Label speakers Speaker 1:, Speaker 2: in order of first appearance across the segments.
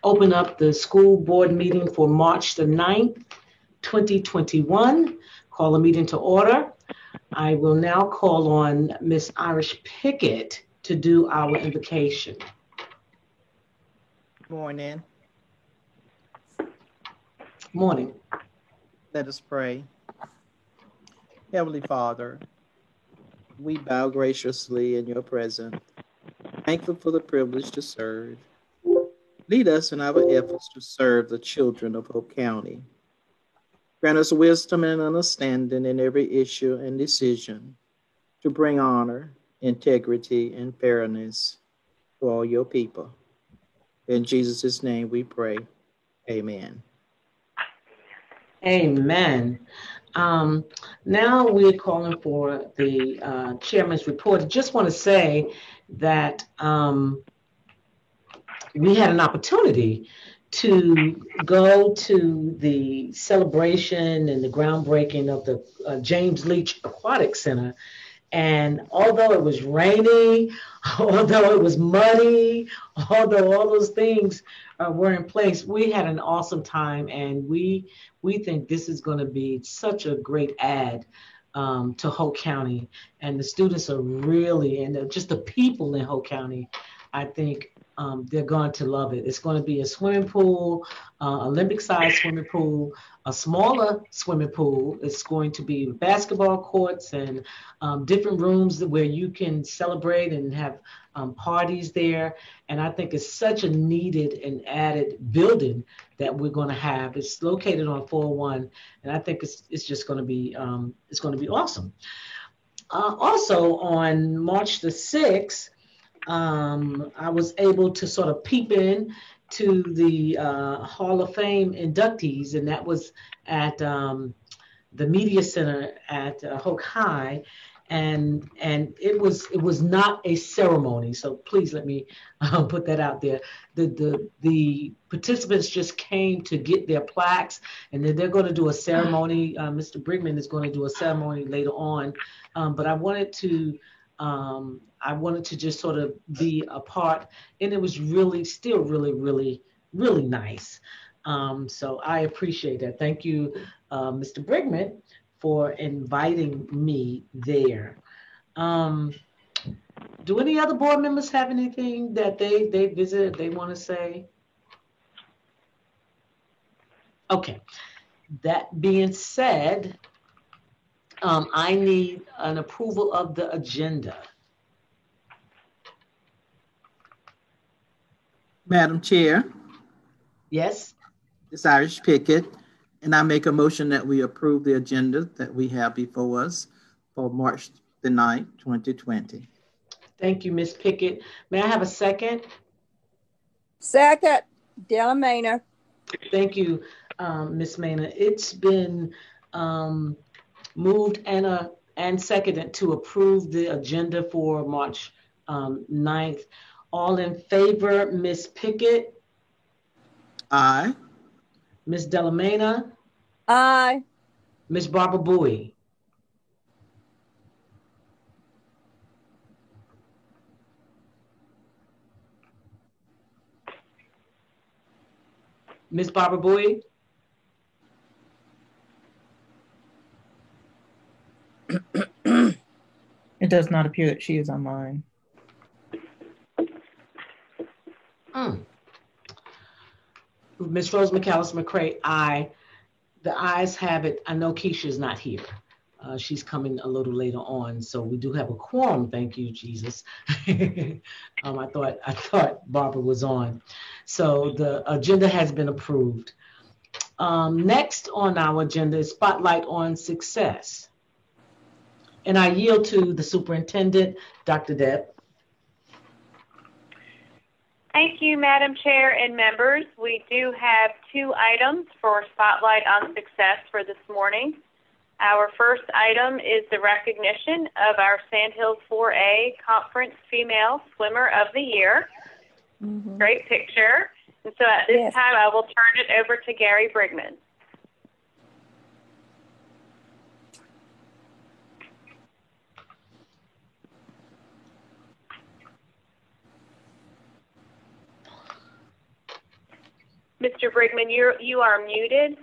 Speaker 1: open up the school board meeting for March the 9th, 2021. Call a meeting to order. I will now call on Miss Irish Pickett to do our invocation.
Speaker 2: Morning.
Speaker 1: Morning.
Speaker 2: Let us pray. Heavenly Father, we bow graciously in your presence, thankful for the privilege to serve. Lead us in our efforts to serve the children of Hope County. Grant us wisdom and understanding in every issue and decision to bring honor, integrity, and fairness to all your people. In Jesus' name we pray. Amen.
Speaker 1: Amen. Now we're calling for the chairman's report. I just want to say that we had an opportunity to go to the celebration and the groundbreaking of the James Leach Aquatic Center. And although it was rainy, although it was muddy, although all those things were in place, we had an awesome time, and we think this is going to be such a great add to Hope County. And the students are really, and just the people in Hope County, I think they're going to love it. It's going to be a swimming pool, Olympic-sized swimming pool, a smaller swimming pool. It's going to be basketball courts and different rooms where you can celebrate and have parties there. And I think it's such a needed and added building that we're going to have. It's located on 401, and I think it's just going to be awesome. Also on March the 6th, I was able to sort of peep in to the Hall of Fame inductees, and that was at the Media Center at Hoke High, and it was not a ceremony. So please let me put that out there. The participants just came to get their plaques, and then they're going to do a ceremony. Mr. Brigman is going to do a ceremony later on, but I wanted to just sort of be a part, and it was still really nice. So I appreciate that. Thank you, Mr. Brigman, for inviting me there. Do any other board members have anything that they visited, they want to say? Okay. That being said, I need an approval of the agenda.
Speaker 2: Madam Chair.
Speaker 1: Yes.
Speaker 2: It's Irish Pickett, and I make a motion that we approve the agenda that we have before us for March the 9th, 2020.
Speaker 1: Thank you, Ms. Pickett. May I have a second?
Speaker 3: Second, Della Maynor.
Speaker 1: Thank you, Ms. Maynor. It's been moved and seconded to approve the agenda for March 9th. All in favor, Ms. Pickett?
Speaker 2: Aye.
Speaker 1: Ms. Delamena?
Speaker 3: Aye.
Speaker 1: Ms. Barbara Bowie? Ms. Barbara Bowie?
Speaker 4: It does not appear that she is online.
Speaker 1: Ms. Rose McAllister-McCray, aye. The ayes have it. I know Keisha's not here. She's coming a little later on, so we do have a quorum. Thank you, Jesus. I thought Barbara was on. So the agenda has been approved. Next on our agenda is Spotlight on Success. And I yield to the superintendent, Dr. Deb.
Speaker 5: Thank you, Madam Chair and members. We do have 2 items for Spotlight on Success for this morning. Our first item is the recognition of our Sandhills 4A Conference Female Swimmer of the Year. Mm-hmm. Great picture. And so at this time, I will turn it over to Gary Brigman. Mr. Brigman, you are muted.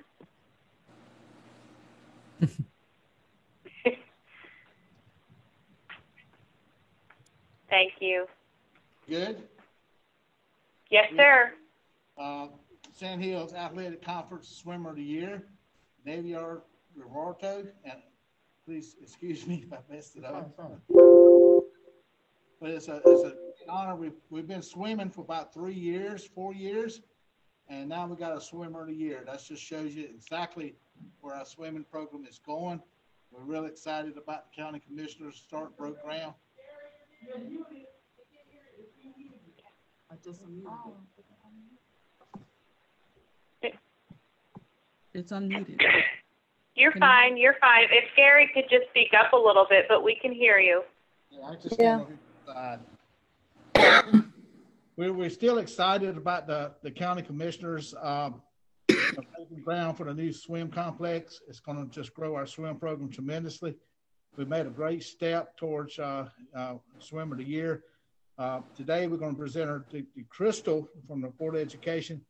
Speaker 5: Thank you.
Speaker 6: Good.
Speaker 5: Yes, sir.
Speaker 6: Sand Hills Athletic Conference Swimmer of the Year, Naviar Rivarto, and please excuse me if I messed it up. But it's an honor. We've been swimming for about 4 years, and now we got a Swimmer of the Year. That just shows you exactly where our swimming program is going. We're really excited about the county commissioners start program.
Speaker 7: It's unmuted.
Speaker 5: You're fine. You're fine. If Gary could just speak up a little bit, but we can hear you.
Speaker 3: Yeah.
Speaker 6: We're still excited about the county commissioners ground for the new swim complex. It's going to just grow our swim program tremendously. We made a great step towards Swimmer of the Year. Today we're going to present the crystal from the Board of Education,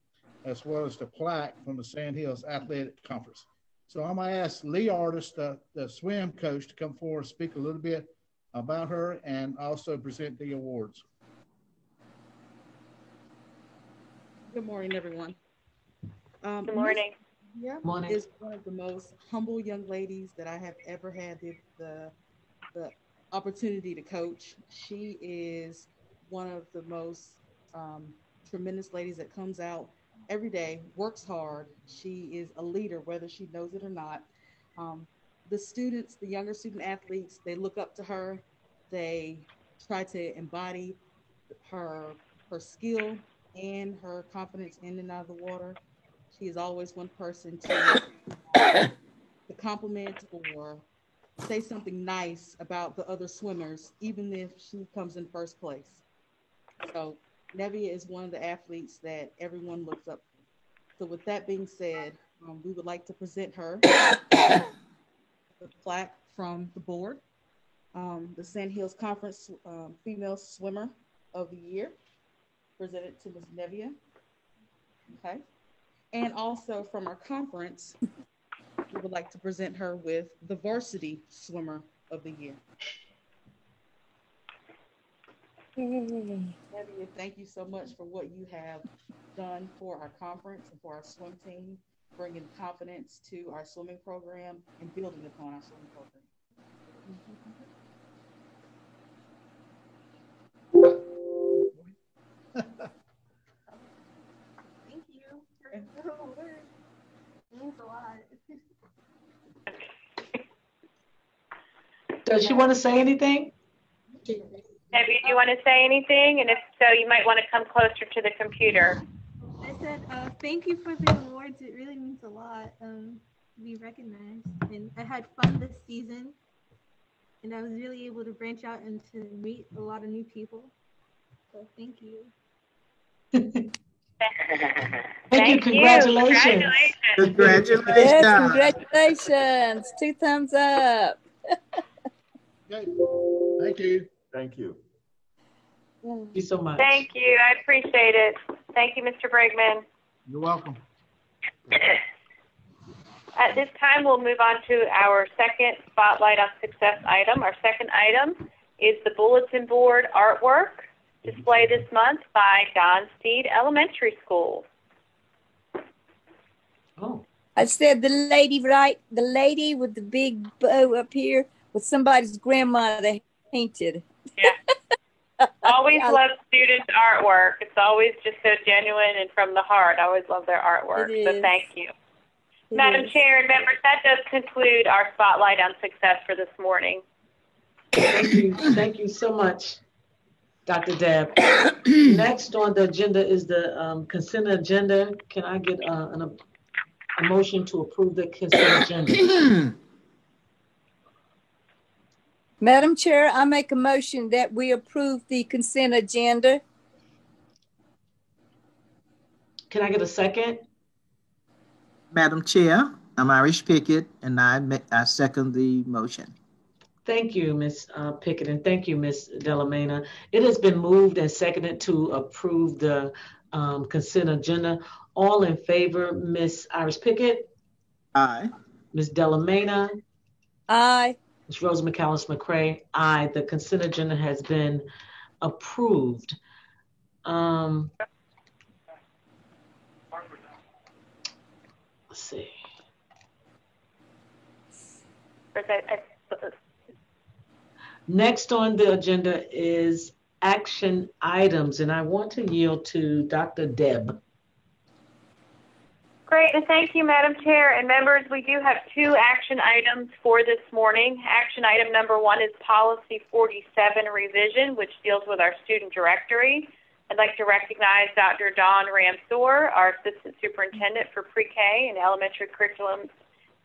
Speaker 6: as well as the plaque from the Sand Hills Athletic Conference. So I'm going to ask Lee Artis, the swim coach, to come forward and speak a little bit about her and also present the awards.
Speaker 7: Good morning, everyone.
Speaker 5: Good morning.
Speaker 7: Yeah,
Speaker 1: Morning.
Speaker 7: is one of the most humble young ladies that I have ever had the opportunity to coach. She is one of the most tremendous ladies that comes out every day, works hard. She is a leader, whether she knows it or not. The students, the younger student athletes, they look up to her. They try to embody her skill and her confidence in and out of the water. She is always one person to compliment or say something nice about the other swimmers, even if she comes in first place. So Nevia is one of the athletes that everyone looks up to. So with that being said, we would like to present her the plaque from the board, the Sand Hills Conference Female Swimmer of the Year, presented to Ms. Nevia. Okay. And also from our conference, we would like to present her with the Varsity Swimmer of the Year. Nevia, thank you so much for what you have done for our conference and for our swim team, bringing confidence to our swimming program and building upon our swimming program.
Speaker 8: Thank you. It means a lot.
Speaker 1: Does she want to say anything?
Speaker 5: Debbie, do you want to say anything? And if so, you might want to come closer to the computer.
Speaker 8: I said, thank you for the awards. It really means a lot to be recognized. And I had fun this season. And I was really able to branch out and to meet a lot of new people. So thank you.
Speaker 1: Thank you. Congratulations.
Speaker 2: Congratulations.
Speaker 3: Yes, congratulations. 2 thumbs up.
Speaker 6: Okay. Thank you.
Speaker 9: Thank you.
Speaker 1: Thank you so much.
Speaker 5: Thank you. I appreciate it. Thank you, Mr. Brigman.
Speaker 6: You're welcome.
Speaker 5: At this time, we'll move on to our second Spotlight on Success item. Our second item is the bulletin board artwork display this month by Don Steed Elementary School.
Speaker 1: Oh.
Speaker 3: I said the lady, right? The lady with the big bow up here with somebody's grandmother painted.
Speaker 5: Yeah. Always love students' artwork. It's always just so genuine and from the heart. I always love their artwork. So thank you. Madam Chair and members, that does conclude our Spotlight on Success for this morning.
Speaker 1: Thank you. Thank you so much, Dr. Deb. Next on the agenda is the consent agenda. Can I get a motion to approve the consent agenda?
Speaker 3: Madam Chair, I make a motion that we approve the consent agenda.
Speaker 1: Can I get a second?
Speaker 2: Madam Chair, I'm Irish Pickett, and I second the motion.
Speaker 1: Thank you, Ms. Pickett, and thank you, Ms. Delamena. It has been moved and seconded to approve the consent agenda. All in favor, Ms. Iris Pickett,
Speaker 2: Aye.
Speaker 1: Ms. Delamena,
Speaker 3: Aye.
Speaker 1: Ms. Rose McAllis McCray, aye. The consent agenda has been approved. Let's see. Next on the agenda is action items, and I want to yield to Dr. Deb.
Speaker 5: Great, and thank you, Madam Chair and members. We do have 2 action items for this morning. Action item number 1 is Policy 47 revision, which deals with our student directory. I'd like to recognize Dr. Dawn Ramsour, our Assistant Superintendent for Pre-K and Elementary Curriculum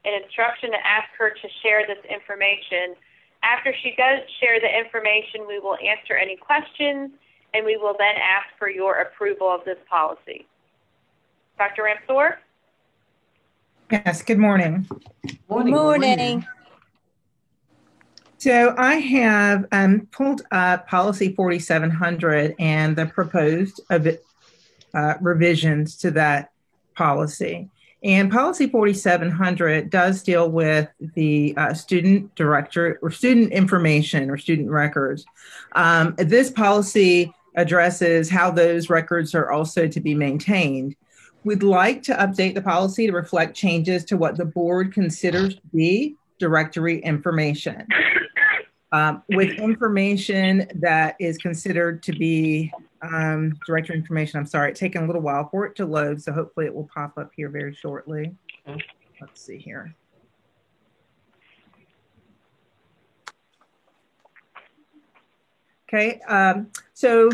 Speaker 5: and Instruction, and ask her to share this information. After she does share the information, we will answer any questions, and we will then ask for your approval of this policy. Dr. Ramsour?
Speaker 4: Yes, good morning.
Speaker 3: Morning.
Speaker 4: So I have pulled up Policy 4700 and the proposed revisions to that policy. And Policy 4700 does deal with the student directory or student information or student records. This policy addresses how those records are also to be maintained. We'd like to update the policy to reflect changes to what the board considers to be directory information. With information that is considered to be directory information, I'm sorry, it's taking a little while for it to load, so hopefully it will pop up here very shortly. Let's see here. Okay, so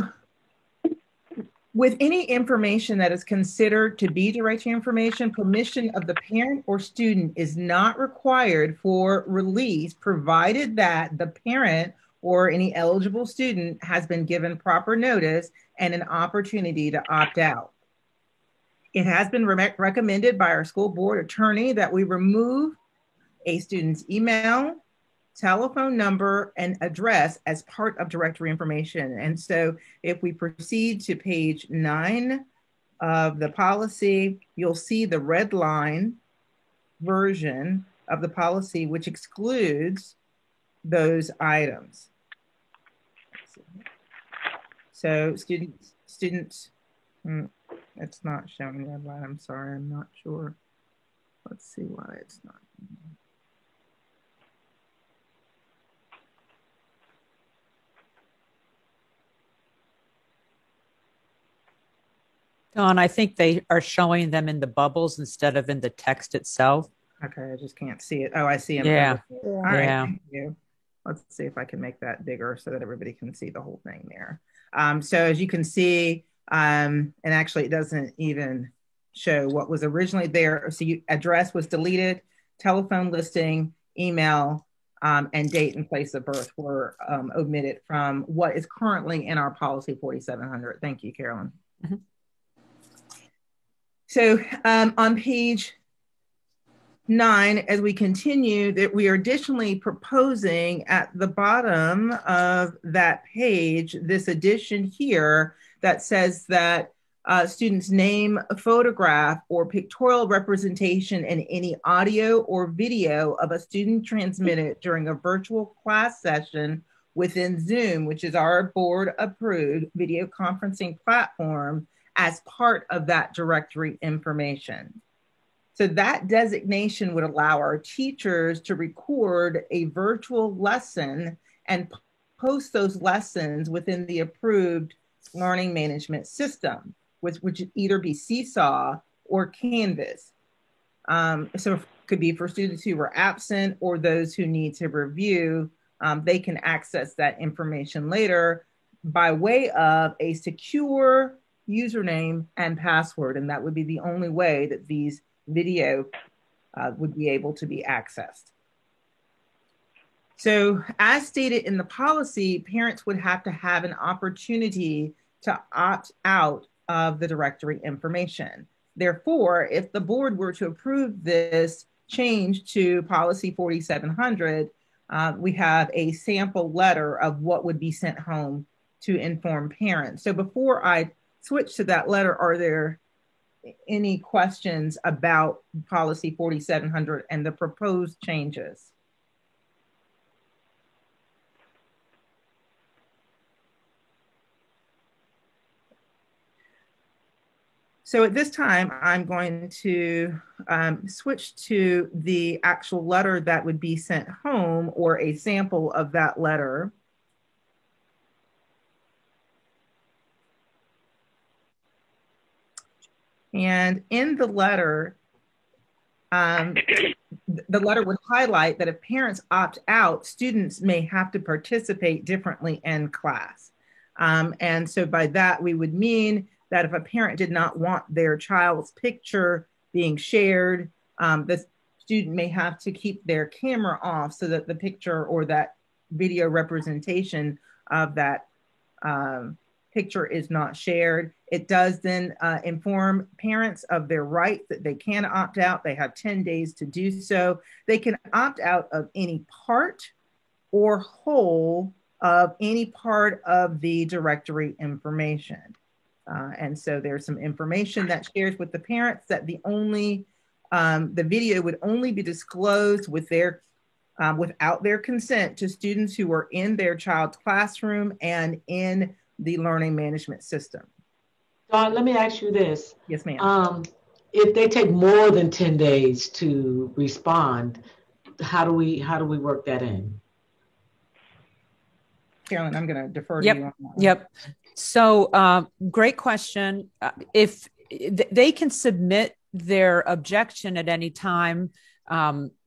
Speaker 4: with any information that is considered to be directory information, permission of the parent or student is not required for release, provided that the parent or any eligible student has been given proper notice and an opportunity to opt out. It has been recommended by our school board attorney that we remove a student's email, telephone number, and address as part of directory information. And so if we proceed to page 9 of the policy, you'll see the red line version of the policy, which excludes those items. So students, it's not showing red line. I'm sorry, I'm not sure. Let's see why it's not.
Speaker 9: Dawn, I think they are showing them in the bubbles instead of in the text itself.
Speaker 4: Okay, I just can't see it. Oh, I see them.
Speaker 9: Yeah.
Speaker 4: All right,
Speaker 9: Yeah.
Speaker 4: thank you. Let's see if I can make that bigger so that everybody can see the whole thing there. So as you can see, and actually it doesn't even show what was originally there. So address was deleted, telephone listing, email, and date and place of birth were omitted from what is currently in our policy 4700. Thank you, Carolyn.
Speaker 9: Mm-hmm.
Speaker 4: So on page 9, as we continue, that we are additionally proposing at the bottom of that page, this addition here that says that students' name, photograph, or pictorial representation in any audio or video of a student transmitted during a virtual class session within Zoom, which is our board-approved video conferencing platform, as part of that directory information. So that designation would allow our teachers to record a virtual lesson and post those lessons within the approved learning management system, which would either be Seesaw or Canvas. So it could be for students who were absent or those who need to review. They can access that information later by way of a secure username and password, and that would be the only way that these video would be able to be accessed. So as stated in the policy, parents would have to have an opportunity to opt out of the directory information. Therefore, if the board were to approve this change to policy 4700, we have a sample letter of what would be sent home to inform parents. So before I switch to that letter, are there any questions about policy 4700 and the proposed changes? So at this time, I'm going to switch to the actual letter that would be sent home, or a sample of that letter. And in the letter would highlight that if parents opt out, students may have to participate differently in class. And so by that, we would mean that if a parent did not want their child's picture being shared, the student may have to keep their camera off so that the picture or that video representation of that picture is not shared. It does then inform parents of their right that they can opt out. They have 10 days to do so. They can opt out of any part or whole of any part of the directory information. And so there's some information that shares with the parents that the video would only be disclosed with without their consent to students who are in their child's classroom and in the learning management system.
Speaker 1: Dawn, let me ask you this.
Speaker 4: Yes, ma'am.
Speaker 1: If they take more than 10 days to respond, how do we work that in?
Speaker 4: Carolyn, I'm going to defer to you on that one.
Speaker 9: Yep. So great question. If they can submit their objection at any time,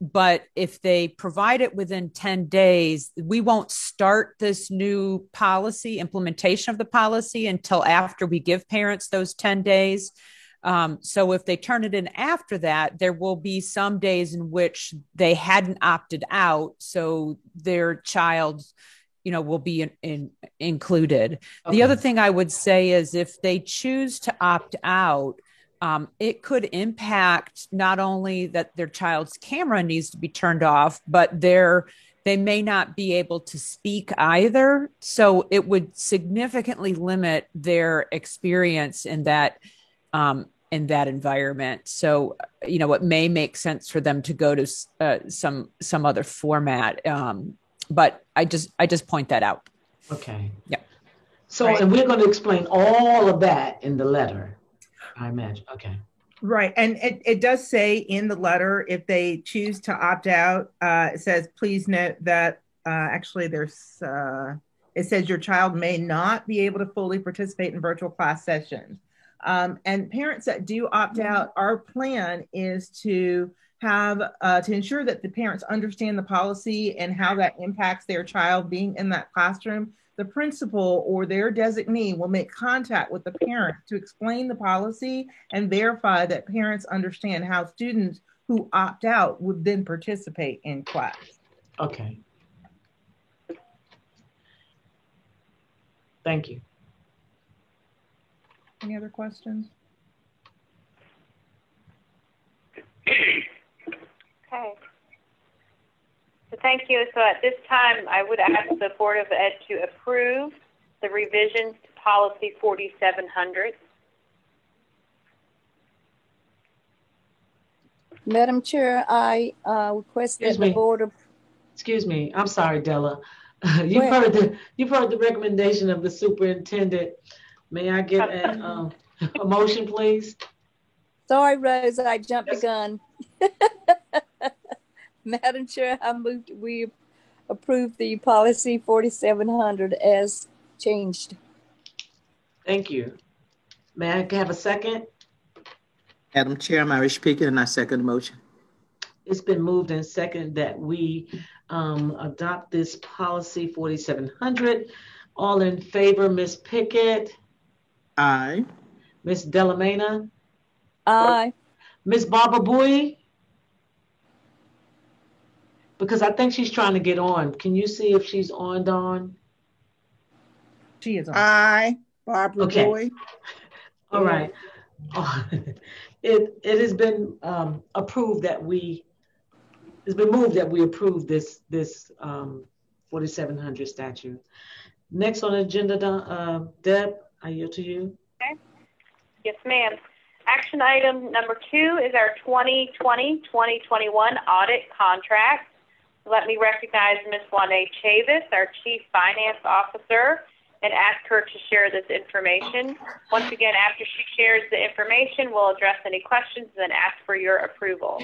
Speaker 9: but if they provide it within 10 days, we won't start this new policy, implementation of the policy, until after we give parents those 10 days. So if they turn it in after that, there will be some days in which they hadn't opted out, so their child will be included. Okay. The other thing I would say is if they choose to opt out, it could impact not only that their child's camera needs to be turned off, but they may not be able to speak either. So it would significantly limit their experience in that environment. So, it may make sense for them to go to some other format. But I just point that out.
Speaker 1: Okay.
Speaker 9: Yeah.
Speaker 1: So, right. And we're going to explain all of that in the letter, I imagine. Okay.
Speaker 4: Right. And it does say in the letter, if they choose to opt out, it says, please note that actually it says your child may not be able to fully participate in virtual class sessions. And parents that do opt out, our plan is to have to ensure that the parents understand the policy and how that impacts their child being in that classroom. The principal or their designee will make contact with the parent to explain the policy and verify that parents understand how students who opt out would then participate in class.
Speaker 1: Okay. Thank you.
Speaker 4: Any other questions?
Speaker 5: Okay. So thank you. So at this time, I would ask the Board of Ed to approve the revisions to Policy 4700.
Speaker 3: Madam Chair, I request that the Board of...
Speaker 1: Excuse me. I'm sorry, Della. You've heard the recommendation of the superintendent. May I get a motion, please?
Speaker 3: Sorry, Rose, I jumped the gun. Madam Chair, I moved we approve the policy 4700 as changed.
Speaker 1: Thank you. May I have a second?
Speaker 2: Madam Chair, I'm Irish Pickett, and I second the motion.
Speaker 1: It's been moved and seconded that we adopt this policy 4700. All in favor, Ms. Pickett?
Speaker 2: Aye.
Speaker 1: Ms. Delamena?
Speaker 3: Aye.
Speaker 1: Ms. Barbara Bowie? Because I think she's trying to get on. Can you see if she's on, Dawn?
Speaker 4: She is on.
Speaker 10: Aye. Barbara Bowie.
Speaker 1: All right. It has been approved that it's been moved that we approve this 4700 statute. Next on the agenda, Deb, I yield to you.
Speaker 5: Okay. Yes, ma'am. Action item number 2 is our 2020-2021 audit contract. Let me recognize Ms. Juanette Chavis, our Chief Finance Officer, and ask her to share this information. Once again, after she shares the information, we'll address any questions and then ask for your approval.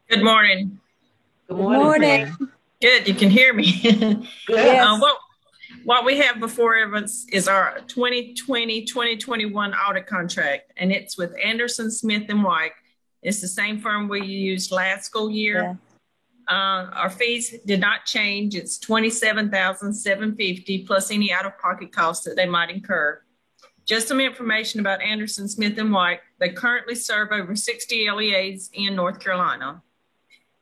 Speaker 11: Good morning.
Speaker 1: Good morning.
Speaker 11: Good, you can hear me.
Speaker 3: Yes.
Speaker 11: What we have before us is our 2020-2021 audit contract, and it's with Anderson, Smith & White. It's the same firm we used last school year.
Speaker 3: Yeah.
Speaker 11: Our fees did not change. It's $27,750 plus any out-of-pocket costs that they might incur. Just some information about Anderson, Smith & White. They currently serve over 60 LEAs in North Carolina.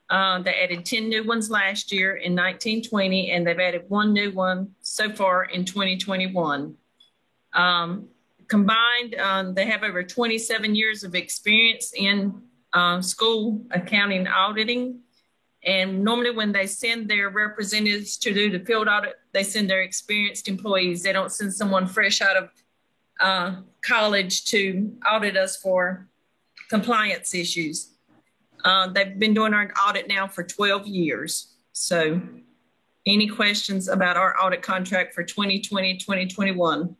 Speaker 11: They added 10 new ones last year in 1920, and they've added 1 new one so far in 2021. Combined, they have over 27 years of experience in school accounting and auditing. And normally when they send their representatives to do the field audit, they send their experienced employees. They don't send someone fresh out of college to audit us for compliance issues. They've been doing our audit now for 12 years. So any questions about our audit contract for 2020-2021?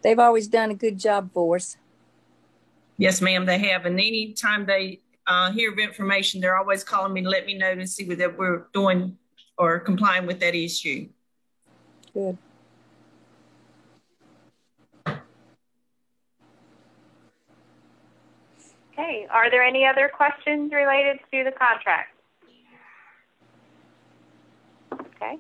Speaker 3: They've always done a good job for us.
Speaker 11: Yes, ma'am, they have. And anytime they hear of information, they're always calling me to let me know to see whether we're doing or complying with that issue.
Speaker 3: Good.
Speaker 5: Okay, are there any other questions related to the contract? Okay.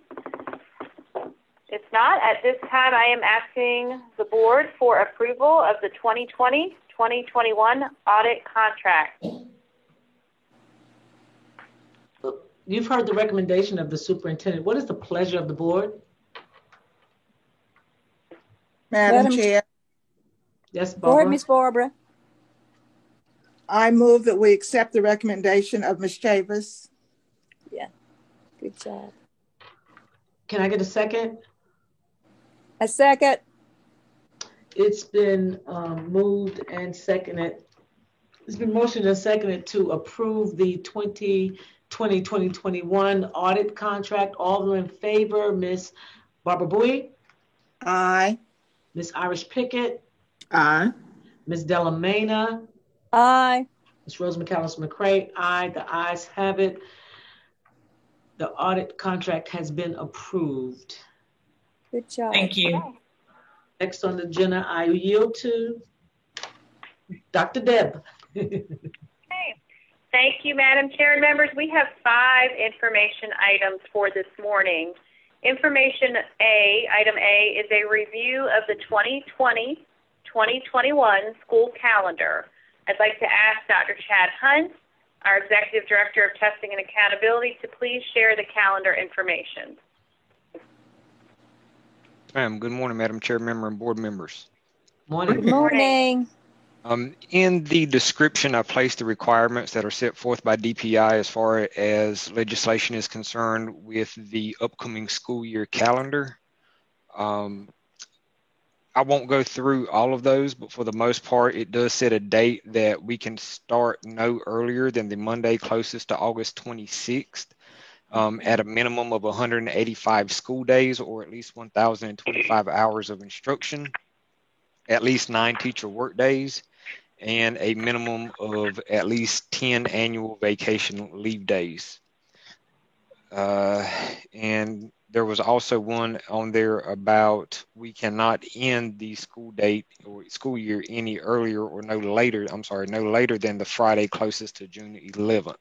Speaker 5: If not, at this time I am asking the board for approval of the 2020-2021 audit contract.
Speaker 1: You've heard the recommendation of the superintendent. What is the pleasure of the board?
Speaker 10: Madam Chair,
Speaker 1: Yes,
Speaker 3: Go
Speaker 1: Barbara.
Speaker 3: ahead, Miss Barbara.
Speaker 10: I move that we accept the recommendation of Ms. Chavis.
Speaker 3: Yeah, good job.
Speaker 1: Can I get a second?
Speaker 3: A second.
Speaker 1: It's been moved and seconded. It's been motioned and seconded to approve the 2020-2021 audit contract. All in favor, Ms. Barbara Bowie?
Speaker 10: Aye.
Speaker 1: Ms. Irish Pickett?
Speaker 2: Aye.
Speaker 1: Ms. Delamena?
Speaker 3: Aye.
Speaker 1: Ms. Rose McAllister McCray? Aye. The ayes have it. The audit contract has been approved.
Speaker 3: Good job.
Speaker 11: Thank you.
Speaker 1: Next on the agenda, I yield to Dr. Deb.
Speaker 5: Okay. Thank you, Madam Chair and members. We have 5 information items for this morning. Information A, item A, is a review of the 2020-2021 school calendar. I'd like to ask Dr. Chad Hunt, our Executive Director of Testing and Accountability, to please share the calendar information.
Speaker 12: Ma'am, good morning, Madam Chair, member, and board members.
Speaker 1: Morning.
Speaker 3: Good morning.
Speaker 12: In the description, I placed the requirements that are set forth by DPI as far as legislation is concerned with the upcoming school year calendar. I won't go through all of those, but for the most part, it does set a date that we can start no earlier than the Monday closest to August 26th. At a minimum of 185 school days or at least 1,025 hours of instruction, at least 9 teacher work days, and a minimum of at least 10 annual vacation leave days. And there was also one on there about we cannot end the school date or school year any earlier or no later than the Friday closest to June 11th.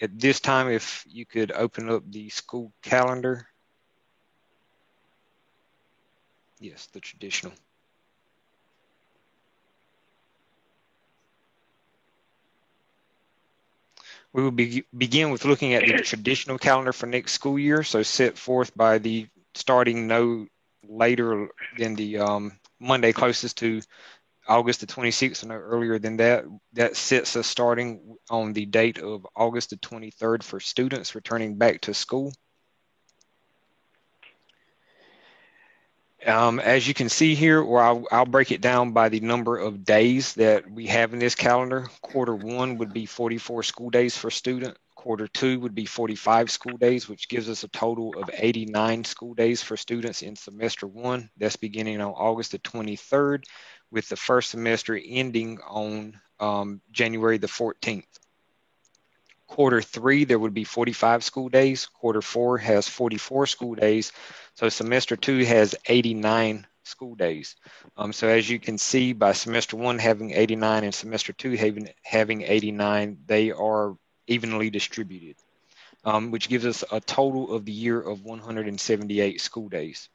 Speaker 12: At this time, if you could open up the school calendar. Yes, the traditional. We will begin with looking at the traditional calendar for next school year, so set forth by the starting no later than the Monday closest to August the 26th, no earlier than that. That sets us starting on the date of August the 23rd for students returning back to school. As you can see here, or I'll break it down by the number of days that we have in this calendar. Quarter 1 would be 44 school days for student. Quarter 2 would be 45 school days, which gives us a total of 89 school days for students in semester 1. That's beginning on August the 23rd, with the first semester ending on January the 14th. Quarter 3, there would be 45 school days. Quarter 4 has 44 school days. So semester 2 has 89 school days. So as you can see, by semester 1 having 89 and semester 2 having 89, they are evenly distributed, which gives us a total of the year of 178 school days.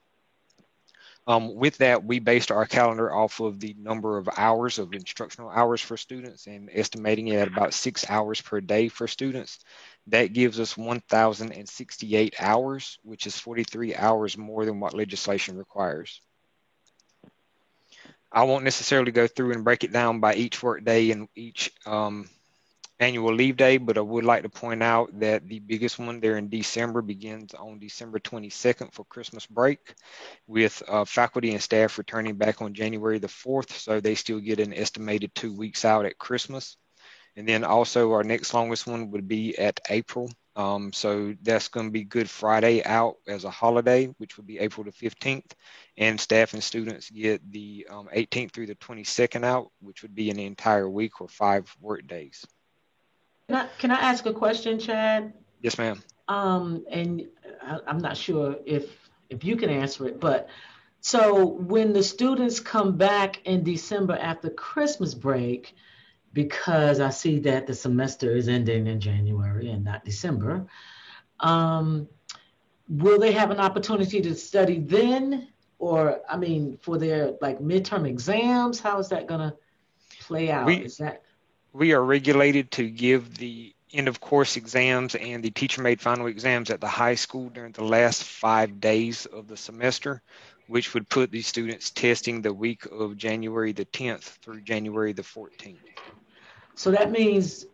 Speaker 12: With that, we based our calendar off of the number of hours of instructional hours for students and estimating it at about 6 hours per day for students. That gives us 1,068 hours, which is 43 hours more than what legislation requires. I won't necessarily go through and break it down by each work day and each annual leave day, but I would like to point out that the biggest one there in December begins on December 22nd for Christmas break, with faculty and staff returning back on January the 4th, so they still get an estimated 2 weeks out at Christmas. And then also our next longest one would be at April. So that's going to be Good Friday out as a holiday, which would be April the 15th. And staff and students get the 18th through the 22nd out, which would be an entire week or 5 work days.
Speaker 1: Can I ask a question, Chad?
Speaker 12: Yes, ma'am.
Speaker 1: And I'm not sure if you can answer it, but so when the students come back in December after Christmas break, because I see that the semester is ending in January and not December, will they have an opportunity to study then? Or, I mean, for their like midterm exams, how is that going to play out?
Speaker 12: We are regulated to give the end of course exams and the teacher made final exams at the high school during the last 5 days of the semester, which would put the students testing the week of January the 10th through January the 14th.
Speaker 1: So that means,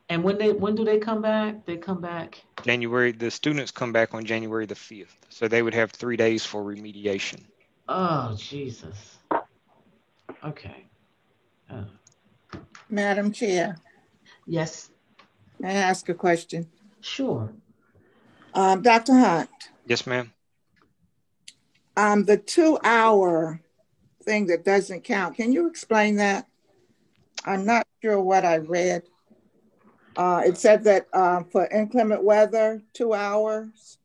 Speaker 1: and when do they come back? They come back
Speaker 12: the students come back on January the 5th. So they would have 3 days for remediation.
Speaker 1: Oh, Jesus. Okay.
Speaker 10: Madam Chair.
Speaker 1: Yes.
Speaker 10: May I ask a question?
Speaker 1: Sure.
Speaker 10: Dr. Hunt.
Speaker 12: Yes, ma'am.
Speaker 10: The 2-hour thing that doesn't count, can you explain that? I'm not sure what I read. It said that for inclement weather, 2 hours.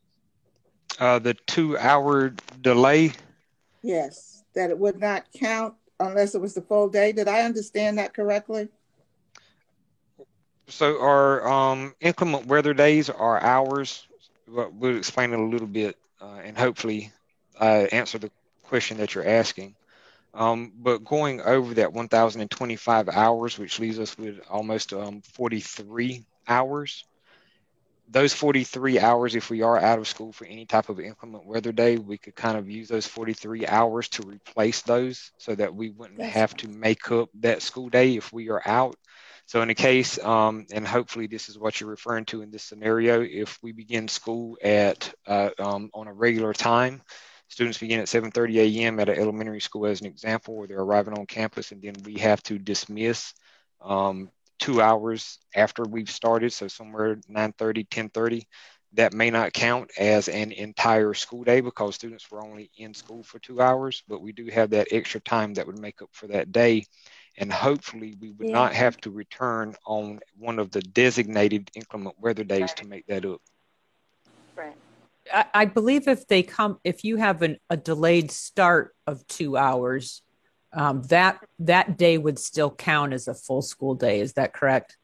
Speaker 12: The 2-hour delay?
Speaker 10: Yes, that it would not count unless it was the full day. Did I understand that correctly?
Speaker 12: So our inclement weather days are hours. We'll explain it a little bit and hopefully answer the question that you're asking. But going over that 1,025 hours, which leaves us with almost 43 hours, those 43 hours, if we are out of school for any type of inclement weather day, we could kind of use those 43 hours to replace those so that we wouldn't have to make up that school day if we are out. So in a case, and hopefully this is what you're referring to in this scenario, if we begin school at on a regular time, students begin at 7:30 a.m. at an elementary school as an example, where they're arriving on campus, and then we have to dismiss 2 hours after we've started, so somewhere 9:30, 10:30, that may not count as an entire school day because students were only in school for 2 hours, but we do have that extra time that would make up for that day. And hopefully we would not have to return on one of the designated inclement weather days to make that up.
Speaker 5: Right.
Speaker 9: I believe if you have a delayed start of 2 hours, that day would still count as a full school day. Is that correct?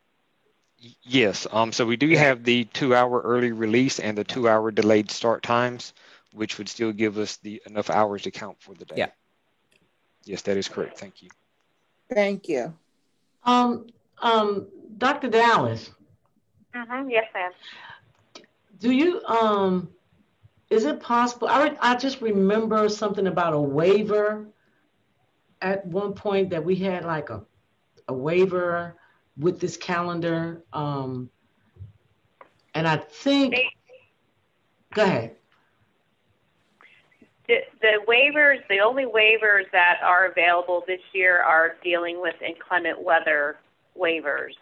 Speaker 12: Yes. So we do have the 2-hour early release and the 2-hour delayed start times, which would still give us enough hours to count for the day.
Speaker 9: Yeah.
Speaker 12: Yes, that is correct. Thank you.
Speaker 10: Thank you.
Speaker 1: Dr. Dallas.
Speaker 5: Yes, ma'am.
Speaker 1: Do you, is it possible, I just remember something about a waiver at one point that we had like a waiver with this calendar. And I think, go ahead.
Speaker 5: the waivers, the only waivers that are available this year are dealing with inclement weather waivers.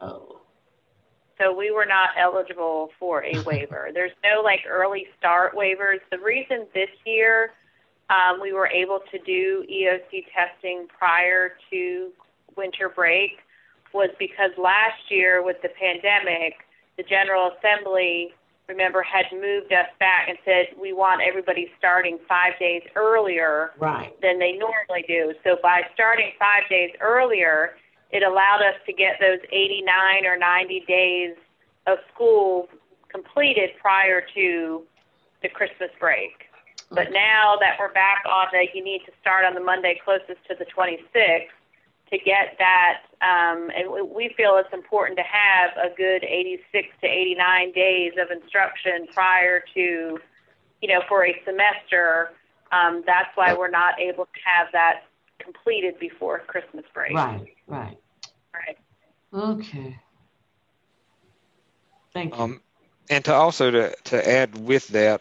Speaker 1: Oh.
Speaker 5: So we were not eligible for a waiver. There's no like early start waivers. The reason this year we were able to do EOC testing prior to winter break was because last year with the pandemic, the General Assembly, remember, had moved us back and said we want everybody starting 5 days earlier than they normally do. So by starting 5 days earlier, it allowed us to get those 89 or 90 days of school completed prior to the Christmas break. But now that we're back on you need to start on the Monday closest to the 26th to get that, and we feel it's important to have a good 86 to 89 days of instruction prior to, for a semester. That's why we're not able to have that completed before Christmas break.
Speaker 1: Right. Okay. Thank you.
Speaker 12: And to also to add with that,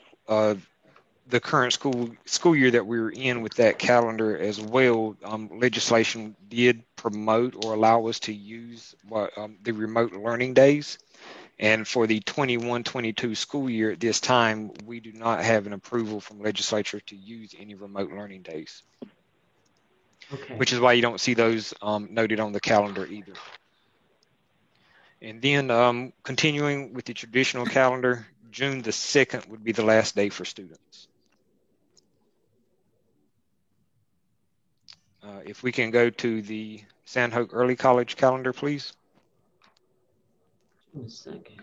Speaker 12: the current school year that we're in with that calendar as well, legislation did promote or allow us to use the remote learning days. And for the 21-22 school year at this time, we do not have an approval from legislature to use any remote learning days. Okay. Which is why you don't see those noted on the calendar either. And then continuing with the traditional calendar, June the 2nd would be the last day for students. If we can go to the Sandhook Early College calendar, please.
Speaker 1: June 2nd.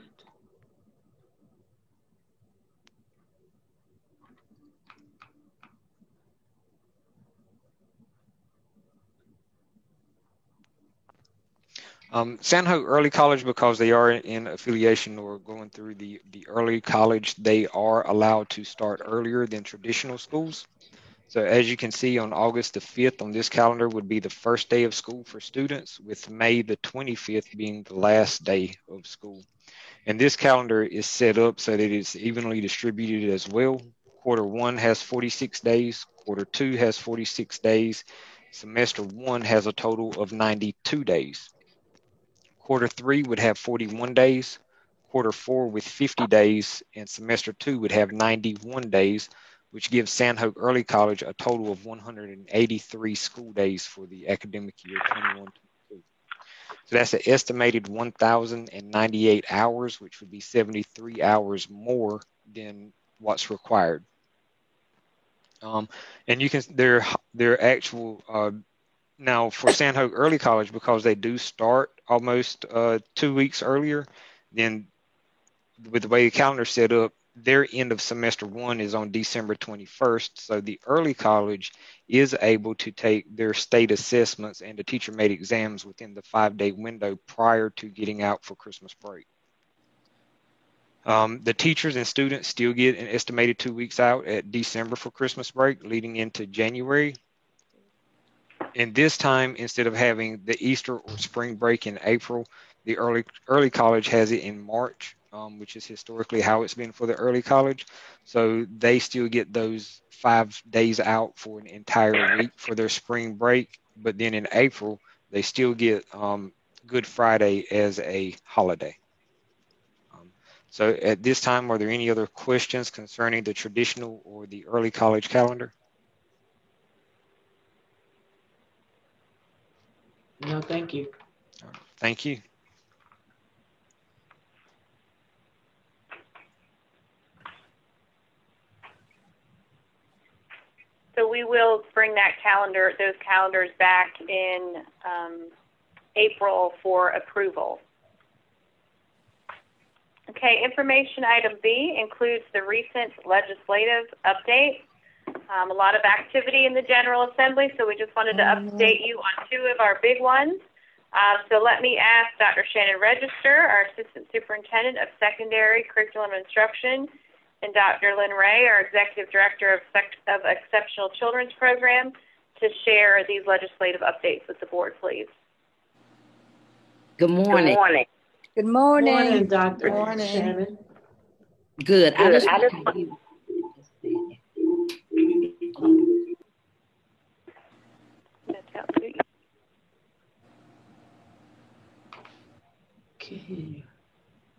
Speaker 12: Sandhook Early College, because they are in affiliation or going through the early college, they are allowed to start earlier than traditional schools. So as you can see, on August the 5th on this calendar would be the first day of school for students, with May the 25th being the last day of school. And this calendar is set up so that it's evenly distributed as well. Quarter 1 has 46 days, Quarter 2 has 46 days, Semester 1 has a total of 92 days. Quarter 3 would have 41 days, Quarter 4 with 50 days, and Semester 2 would have 91 days, which gives Sandhook Early College a total of 183 school days for the academic year 21-22. So that's an estimated 1,098 hours, which would be 73 hours more than what's required. And you can their actual now for Sandhook Early College, because they do start almost 2 weeks earlier, then with the way the calendar set up, their end of semester 1 is on December 21st. So the early college is able to take their state assessments and the teacher-made exams within the 5-day window prior to getting out for Christmas break. The teachers and students still get an estimated 2 weeks out at December for Christmas break, leading into January. And this time, instead of having the Easter or spring break in April, the early college has it in March, which is historically how it's been for the early college. So they still get those 5 days out for an entire week for their spring break. But then in April, they still get Good Friday as a holiday. So at this time, are there any other questions concerning the traditional or the early college calendar?
Speaker 1: No, thank you.
Speaker 12: Thank you.
Speaker 5: So we will bring those calendars back in April for approval. Okay, information item B includes the recent legislative update. A lot of activity in the General Assembly, so we just wanted to update you on 2 of our big ones. So let me ask Dr. Shannon Register, our Assistant Superintendent of Secondary Curriculum Instruction, and Dr. Lynn Ray, our Executive Director of Exceptional Children's Program, to share these legislative updates with the board, please.
Speaker 13: Good morning.
Speaker 3: Good morning.
Speaker 1: Good morning, Dr.
Speaker 10: Good morning.
Speaker 1: Shannon.
Speaker 13: Good.
Speaker 1: Okay.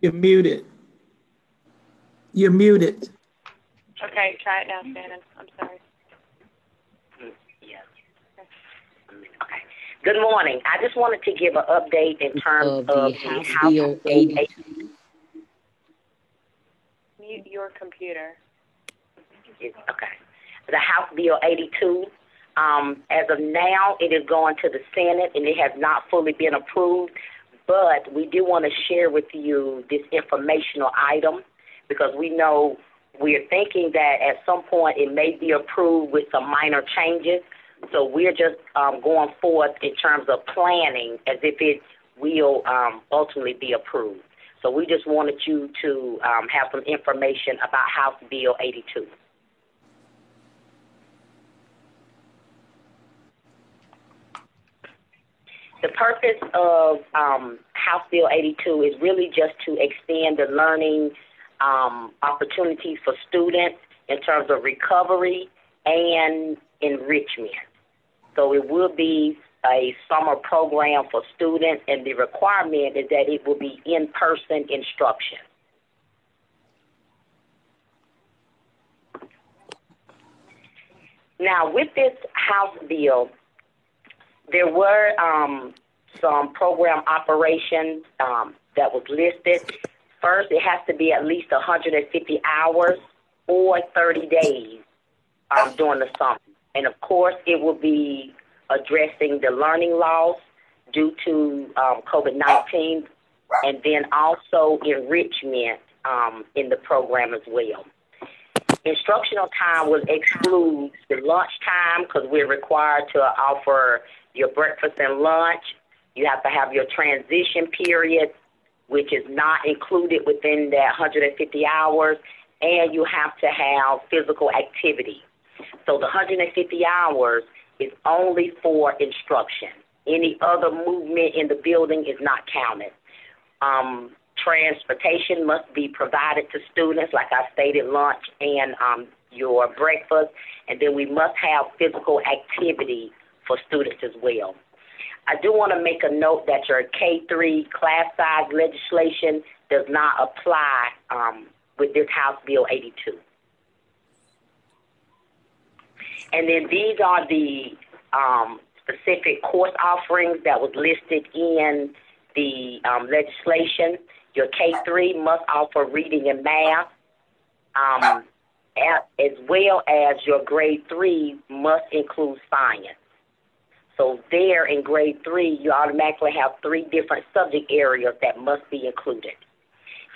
Speaker 2: You're muted. You're muted.
Speaker 5: Okay, try it now, Shannon. I'm sorry.
Speaker 13: Good morning. I just wanted to give an update in terms of the House Bill 82.
Speaker 5: Mute your computer.
Speaker 13: Okay. The House Bill 82. As of now, it is going to the Senate, and it has not fully been approved. But we do want to share with you this informational item because we know we're thinking that at some point it may be approved with some minor changes. So we're just going forward in terms of planning as if it will ultimately be approved. So we just wanted you to have some information about House Bill 82. The purpose of House Bill 82 is really just to extend the learning opportunities for students in terms of recovery and enrichment. So it will be a summer program for students, and the requirement is that it will be in-person instruction. Now, with this House bill, there were some program operations that was listed. First, it has to be at least 150 hours or 30 days during the summer. And, of course, it will be addressing the learning loss due to COVID-19 and then also enrichment in the program as well. Instructional time will exclude the lunch time because we're required to offer your breakfast and lunch. You have to have your transition period, which is not included within that 150 hours, and you have to have physical activity. So the 150 hours is only for instruction. Any other movement in the building is not counted. Transportation must be provided to students, like I stated, lunch and your breakfast, and then we must have physical activity for students as well. I do want to make a note that your K-3 class size legislation does not apply with this House Bill 82. And then these are the specific course offerings that was listed in the legislation. Your K-3 must offer reading and math, as well as your grade 3 must include science. So there in grade 3, you automatically have 3 different subject areas that must be included.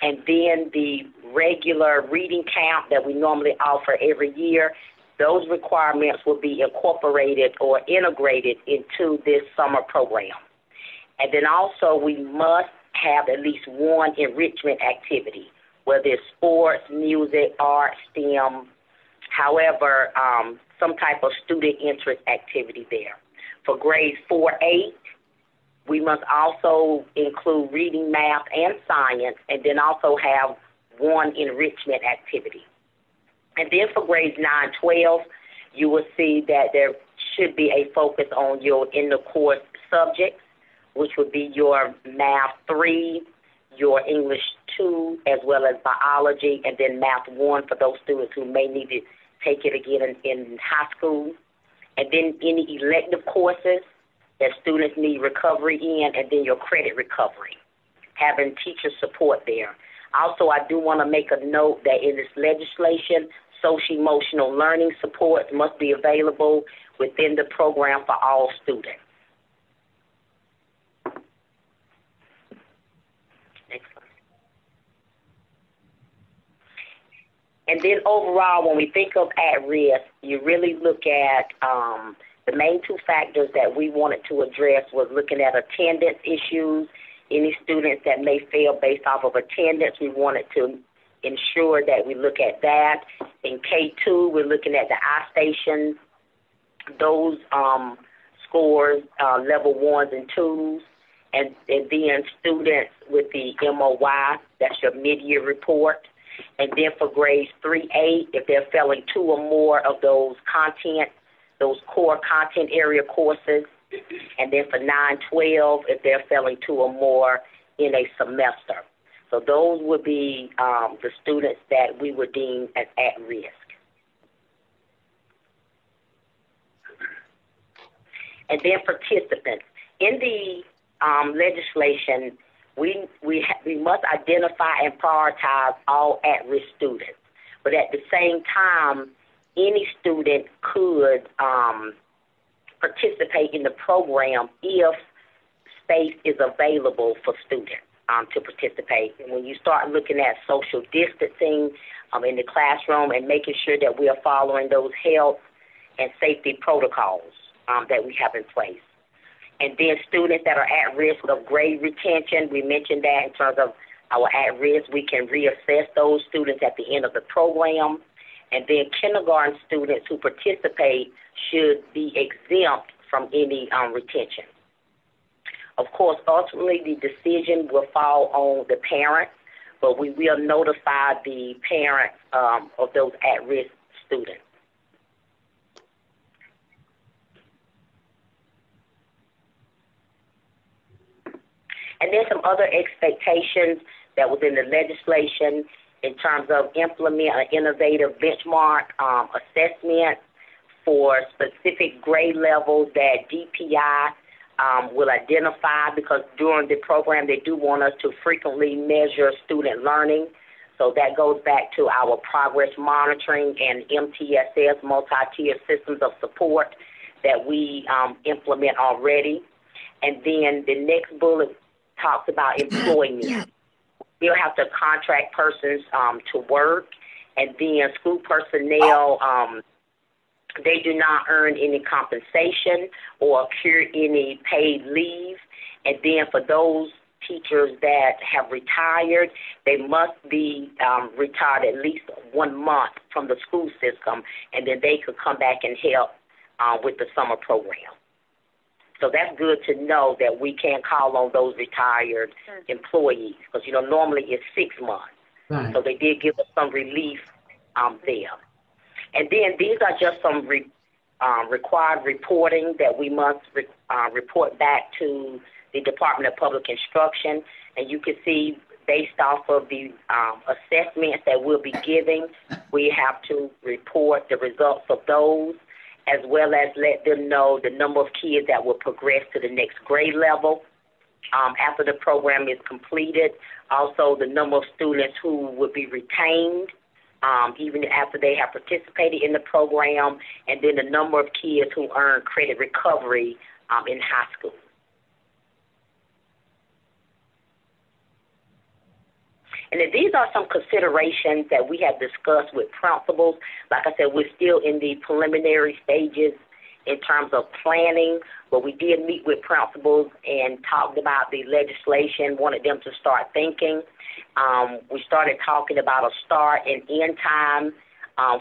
Speaker 13: And then the regular reading camp that we normally offer every year, those requirements will be incorporated or integrated into this summer program. And then also we must have at least one enrichment activity, whether it's sports, music, art, STEM, however, some type of student interest activity there. For grades 4-8, we must also include reading, math, and science, and then also have one enrichment activity. And then for grades 9-12, you will see that there should be a focus on your in-the-course subjects, which would be your Math 3, your English 2, as well as biology, and then Math 1 for those students who may need to take it again in high school. And then any elective courses that students need recovery in, and then your credit recovery, having teacher support there. Also, I do want to make a note that in this legislation, social-emotional learning supports must be available within the program for all students. Next one. And then overall, when we think of at-risk, you really look at the main 2 factors that we wanted to address was looking at attendance issues. Any students that may fail based off of attendance, we wanted to ensure that we look at that. In K-2, we're looking at the I-stations, those scores, level 1s and 2s, and then students with the MOY, that's your mid-year report. And then for grades 3-8, if they're failing 2 or more of those content, those core content area courses, And then for 9-12, if they're failing 2 or more in a semester. So those would be the students that we would deem as at risk. And then participants. In the legislation, we must identify and prioritize all at-risk students. But at the same time, any student could participate in the program if space is available for students to participate. And when you start looking at social distancing in the classroom and making sure that we are following those health and safety protocols that we have in place. And then students that are at risk of grade retention, we mentioned that in terms of our at risk, we can reassess those students at the end of the program. And then kindergarten students who participate should be exempt from any retention. Of course, ultimately the decision will fall on the parents, but we will notify the parents of those at-risk students. And then some other expectations that was in the legislation in terms of implement an innovative benchmark assessment for specific grade levels that DPI will identify, because during the program they do want us to frequently measure student learning. So that goes back to our progress monitoring and MTSS, multi-tier systems of support, that we implement already. And then the next bullet talks about employment. You'll have to contract persons to work, and then school personnel, they do not earn any compensation or accrue any paid leave. And then for those teachers that have retired, they must be retired at least 1 month from the school system, and then they could come back and help with the summer program. So that's good to know that we can call on those retired employees, because, you know, normally it's 6 months. Right. So they did give us some relief there. And then these are just some required reporting that we must report back to the Department of Public Instruction. And you can see, based off of the assessments that we'll be giving, we have to report the results of those, as well as let them know the number of kids that will progress to the next grade level after the program is completed. Also, the number of students who will be retained even after they have participated in the program, and then the number of kids who earn credit recovery in high school. And then these are some considerations that we have discussed with principals. Like I said, we're still in the preliminary stages in terms of planning, but we did meet with principals and talked about the legislation, wanted them to start thinking. We started talking about a start and end time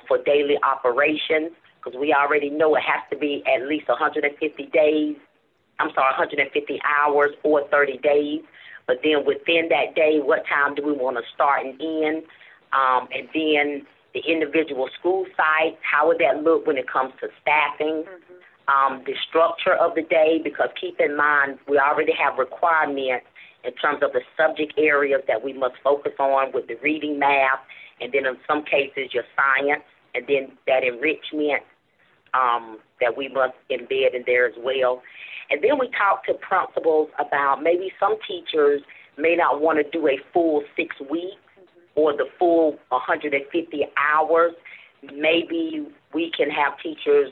Speaker 13: for daily operations, because we already know it has to be at least 150 hours or 30 days. But then within that day, what time do we want to start and end? And then the individual school sites, how would that look when it comes to staffing? The structure of the day, because keep in mind, we already have requirements in terms of the subject areas that we must focus on with the reading, math, and then in some cases your science, and then that enrichment that we must embed in there as well. And then we talk to principals about maybe some teachers may not want to do a full 6 weeks or the full 150 hours. Maybe we can have teachers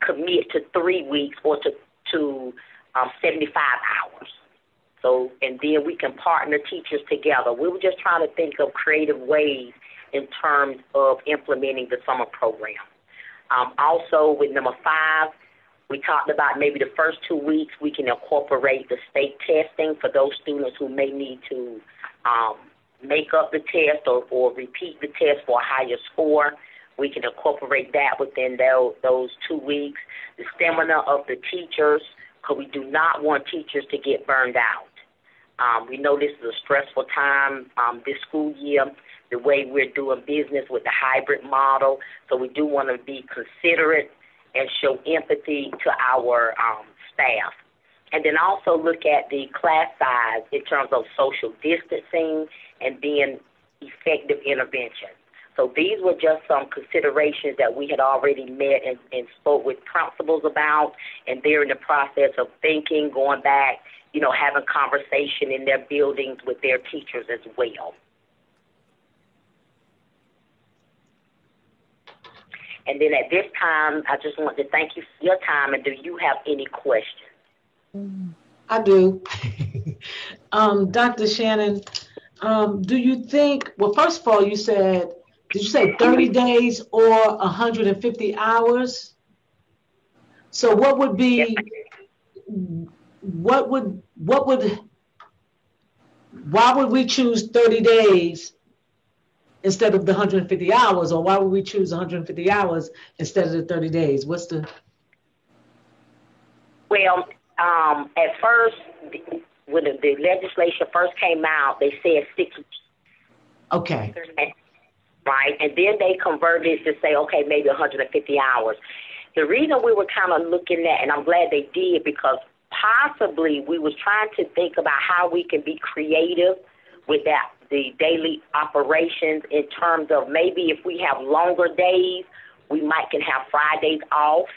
Speaker 13: commit to 3 weeks or to 75 hours. So, and then we can partner teachers together. We were just trying to think of creative ways in terms of implementing the summer program. Also, with number 5, we talked about maybe the first 2 weeks we can incorporate the state testing for those students who may need to make up the test or repeat the test for a higher score. We can incorporate that within those 2 weeks. The stamina of the teachers, because we do not want teachers to get burned out. We know this is a stressful time this school year, the way we're doing business with the hybrid model. So we do want to be considerate and show empathy to our staff. And then also look at the class size in terms of social distancing and then effective intervention. So these were just some considerations that we had already met and spoke with principals about, and they're in the process of thinking, going back, having conversation in their buildings with their teachers as well. And then at this time, I just want to thank you for your time, and do you have any questions?
Speaker 1: I do. Dr. Shannon, do you think, well, first of all, did you say 30 days or 150 hours? So what would be, why would we choose 30 days instead of the 150 hours, or why would we choose 150 hours instead of the 30 days? Well,
Speaker 13: at first, when the legislation first came out, they said 6 weeks.
Speaker 1: Okay.
Speaker 13: Right, and then they converted to say, okay, maybe 150 hours. The reason we were kind of looking at, and I'm glad they did, because possibly we was trying to think about how we can be creative with the daily operations in terms of maybe if we have longer days, we might can have Fridays off.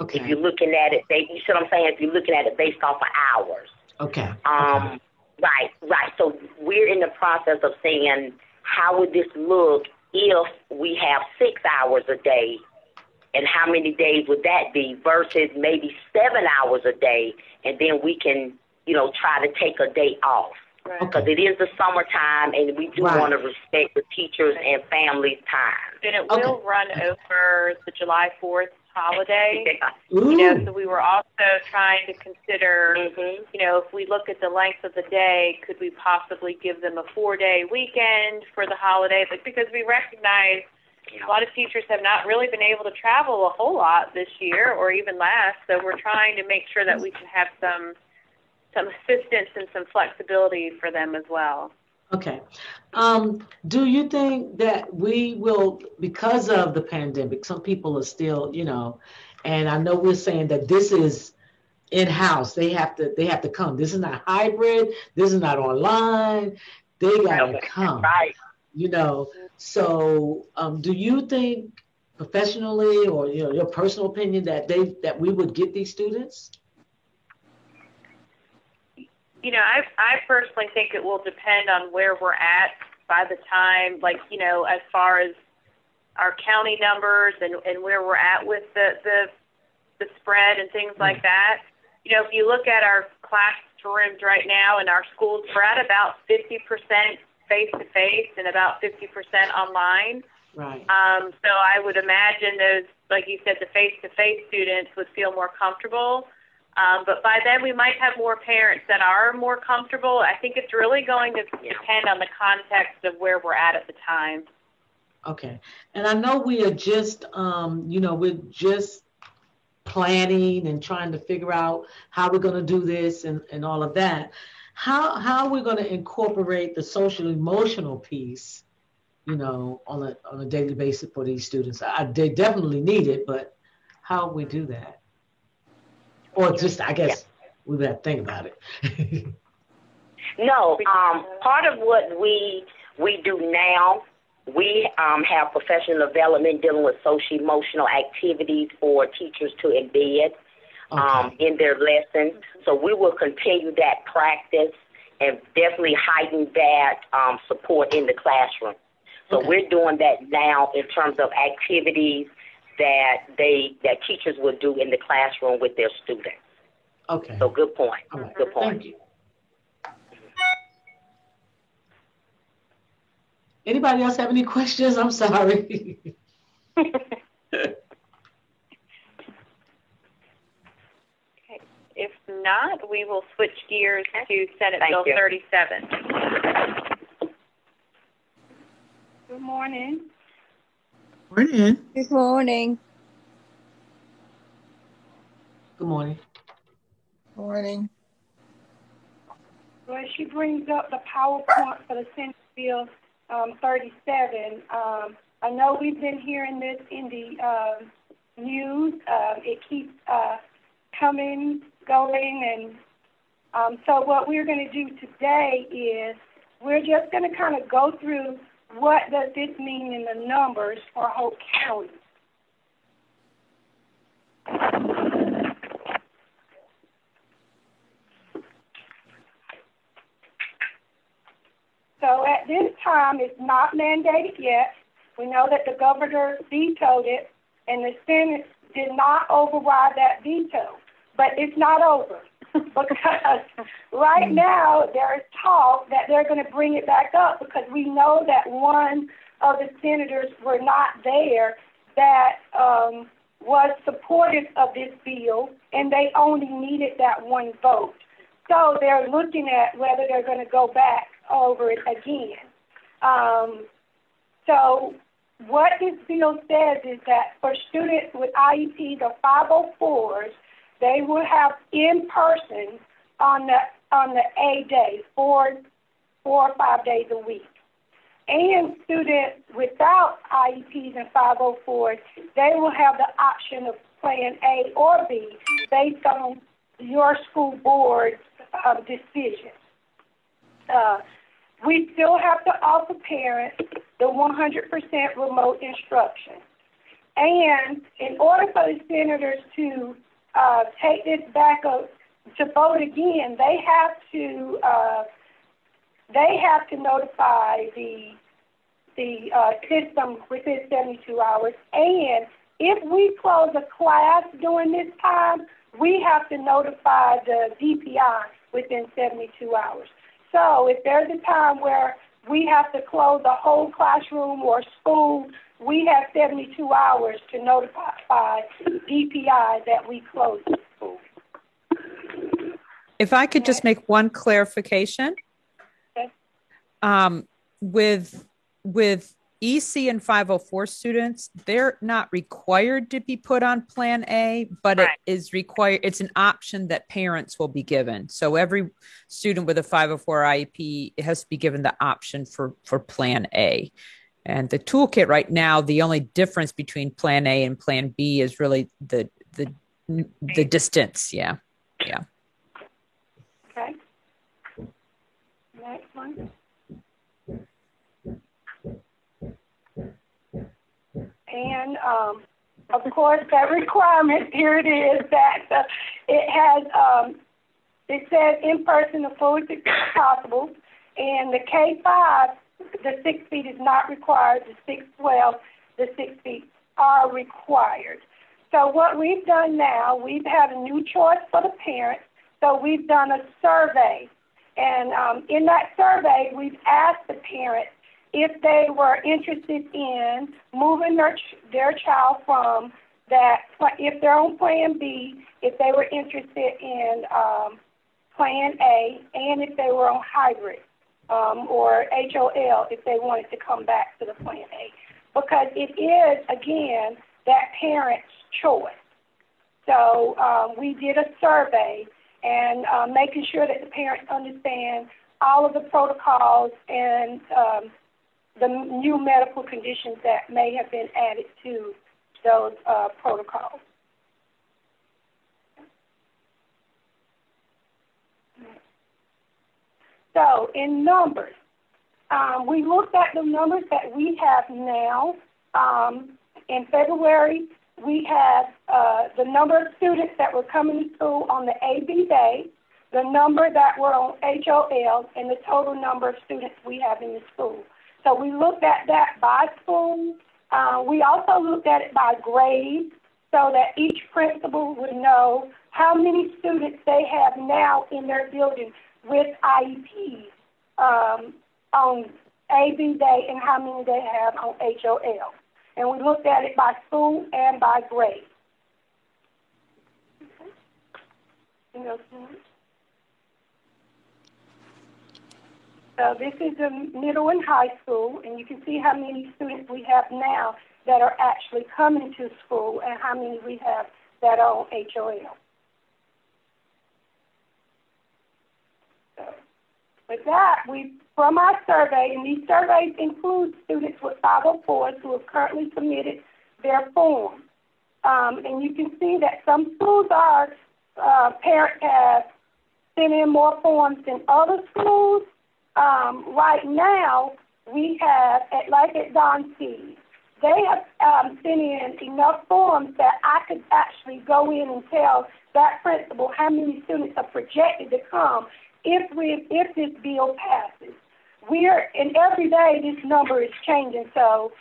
Speaker 13: Okay. If you're looking at it, you see what I'm saying? If you're looking at it based off of hours.
Speaker 1: Okay.
Speaker 13: Right. So we're in the process of saying, how would this look if we have 6 hours a day, and how many days would that be versus maybe 7 hours a day, and then we can, try to take a day off. Right. Because it is the summertime, and we do want to respect the teachers and families' time.
Speaker 5: And it will run over the July 4th holiday. So we were also trying to consider, if we look at the length of the day, could we possibly give them a 4-day weekend for the holiday? But because we recognize a lot of teachers have not really been able to travel a whole lot this year or even last, so we're trying to make sure that we can have some assistance and some flexibility for them as well.
Speaker 1: Okay. Do you think that we will, because of the pandemic, some people are still, and I know we're saying that this is in-house. They have to come. This is not hybrid. This is not online. They got to come.
Speaker 13: Right.
Speaker 1: So do you think professionally, or your personal opinion, that we would get these students?
Speaker 5: I personally think it will depend on where we're at by the time, as far as our county numbers and where we're at with the spread and things like that. If you look at our classrooms right now in our schools, we're at about 50% face-to-face and about 50% online.
Speaker 1: Right.
Speaker 5: So I would imagine those, like you said, the face-to-face students would feel more comfortable. But by then we might have more parents that are more comfortable. I think it's really going to depend on the context of where we're at the time.
Speaker 1: Okay. And I know we are just, we're just planning and trying to figure out how we're going to do this and all of that. How are we going to incorporate the social emotional piece, on a daily basis for these students? They definitely need it, but how we do that? Or just, I guess, we would have to think about it.
Speaker 13: No, part of what we do now, we have professional development dealing with social emotional activities for teachers to embed in their lessons. So we will continue that practice and definitely heighten that support in the classroom. So we're doing that now in terms of activities that teachers will do in the classroom with their students.
Speaker 1: Okay.
Speaker 13: So good point.
Speaker 1: All right.
Speaker 13: Good point.
Speaker 1: Thank you. Anybody else have any questions? I'm sorry.
Speaker 5: Okay. If not, we will switch gears to Senate Bill 37.
Speaker 14: Good morning.
Speaker 2: Morning.
Speaker 3: Good morning.
Speaker 1: Good morning.
Speaker 10: Morning.
Speaker 14: Well, she brings up the PowerPoint for the Senate Bill 37. I know we've been hearing this in the news. It keeps coming, going, and so what we're going to do today is we're just going to kind of go through what does this mean in the numbers for Hope County. So at this time, it's not mandated yet. We know that the governor vetoed it, and the Senate did not override that veto. But it's not over because right now there is talk that they're going to bring it back up because we know that one of the senators were not there that was supportive of this bill, and they only needed that one vote. So they're looking at whether they're going to go back over it again. So what this bill says is that for students with IEPs or 504s, they will have in person on the A day, 4 or 5 days a week. And students without IEPs and 504s, they will have the option of plan A or B based on your school board's decision. We still have to offer parents the 100% remote instruction. And in order for the senators to take this back up to vote again, they have to notify the system within 72 hours. And if we close a class during this time, we have to notify the DPI within 72 hours. So if there's a time where we have to close a whole classroom or school, we have 72 hours to notify DPI that we closed the school.
Speaker 9: If I could just make one clarification.
Speaker 14: Okay.
Speaker 9: With EC and 504 students, they're not required to be put on Plan A, but it is required. It's an option that parents will be given. So every student with a 504 IEP has to be given the option for Plan A. And the toolkit right now, the only difference between Plan A and Plan B is really the distance. Yeah.
Speaker 14: Okay. Next one. And, of course, that requirement, here it is, that it says in person the fullest extent possible. And the K-5, the 6 feet is not required. The 612, the 6 feet are required. So what we've done now, we've had a new choice for the parents. So we've done a survey. And in that survey, we've asked the parents if they were interested in moving their child from that, if they're on Plan B, if they were interested in Plan A, and if they were on hybrid or HOL, if they wanted to come back to the Plan A. Because it is, again, that parent's choice. So we did a survey and making sure that the parents understand all of the protocols and the new medical conditions that may have been added to those protocols. So in numbers, we looked at the numbers that we have now. In February, we had the number of students that were coming to school on the AB day, the number that were on HOL, and the total number of students we have in the school. So we looked at that by school. We also looked at it by grade so that each principal would know how many students they have now in their building with IEPs on AB day and how many they have on HOL. And we looked at it by school and by grade. Okay. So this is the middle and high school, and you can see how many students we have now that are actually coming to school and how many we have that are on HOL. So with that, from our survey, and these surveys include students with 504s who have currently submitted their form. And you can see that some schools are, parents have sent in more forms than other schools. Right now, we have, at Don C, they have sent in enough forms that I could actually go in and tell that principal how many students are projected to come if this bill passes. And every day this number is changing, so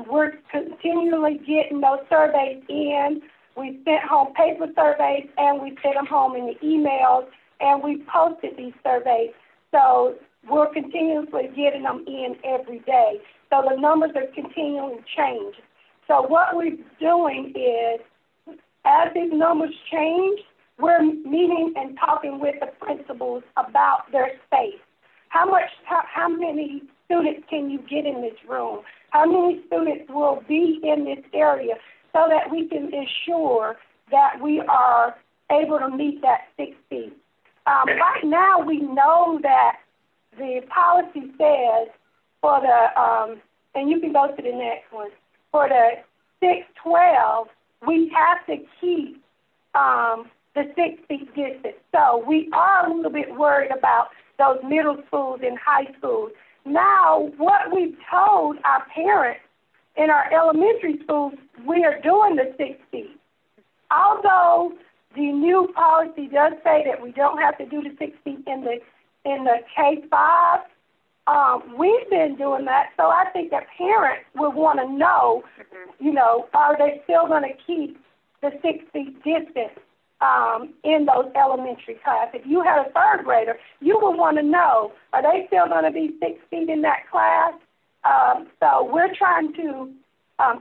Speaker 14: we're continually getting those surveys in. We sent home paper surveys, and we sent them home in the emails, and we posted these surveys. So we're continuously getting them in every day. So the numbers are continually changing. So what we're doing is, as these numbers change, we're meeting and talking with the principals about their space. How many students can you get in this room? How many students will be in this area, so that we can ensure that we are able to meet that 6 feet. Right now, we know that the policy says for the, and you can go to the next one, for the 612, we have to keep the 6 feet distance. So we are a little bit worried about those middle schools and high schools. Now, what we've told our parents in our elementary schools, we are doing the 6 feet. Although the new policy does say that we don't have to do the 6 feet in the K-5, we've been doing that. So I think that parents would want to know, are they still going to keep the 6 feet distance in those elementary classes? If you had a third grader, you would want to know, are they still going to be 6 feet in that class? So we're trying to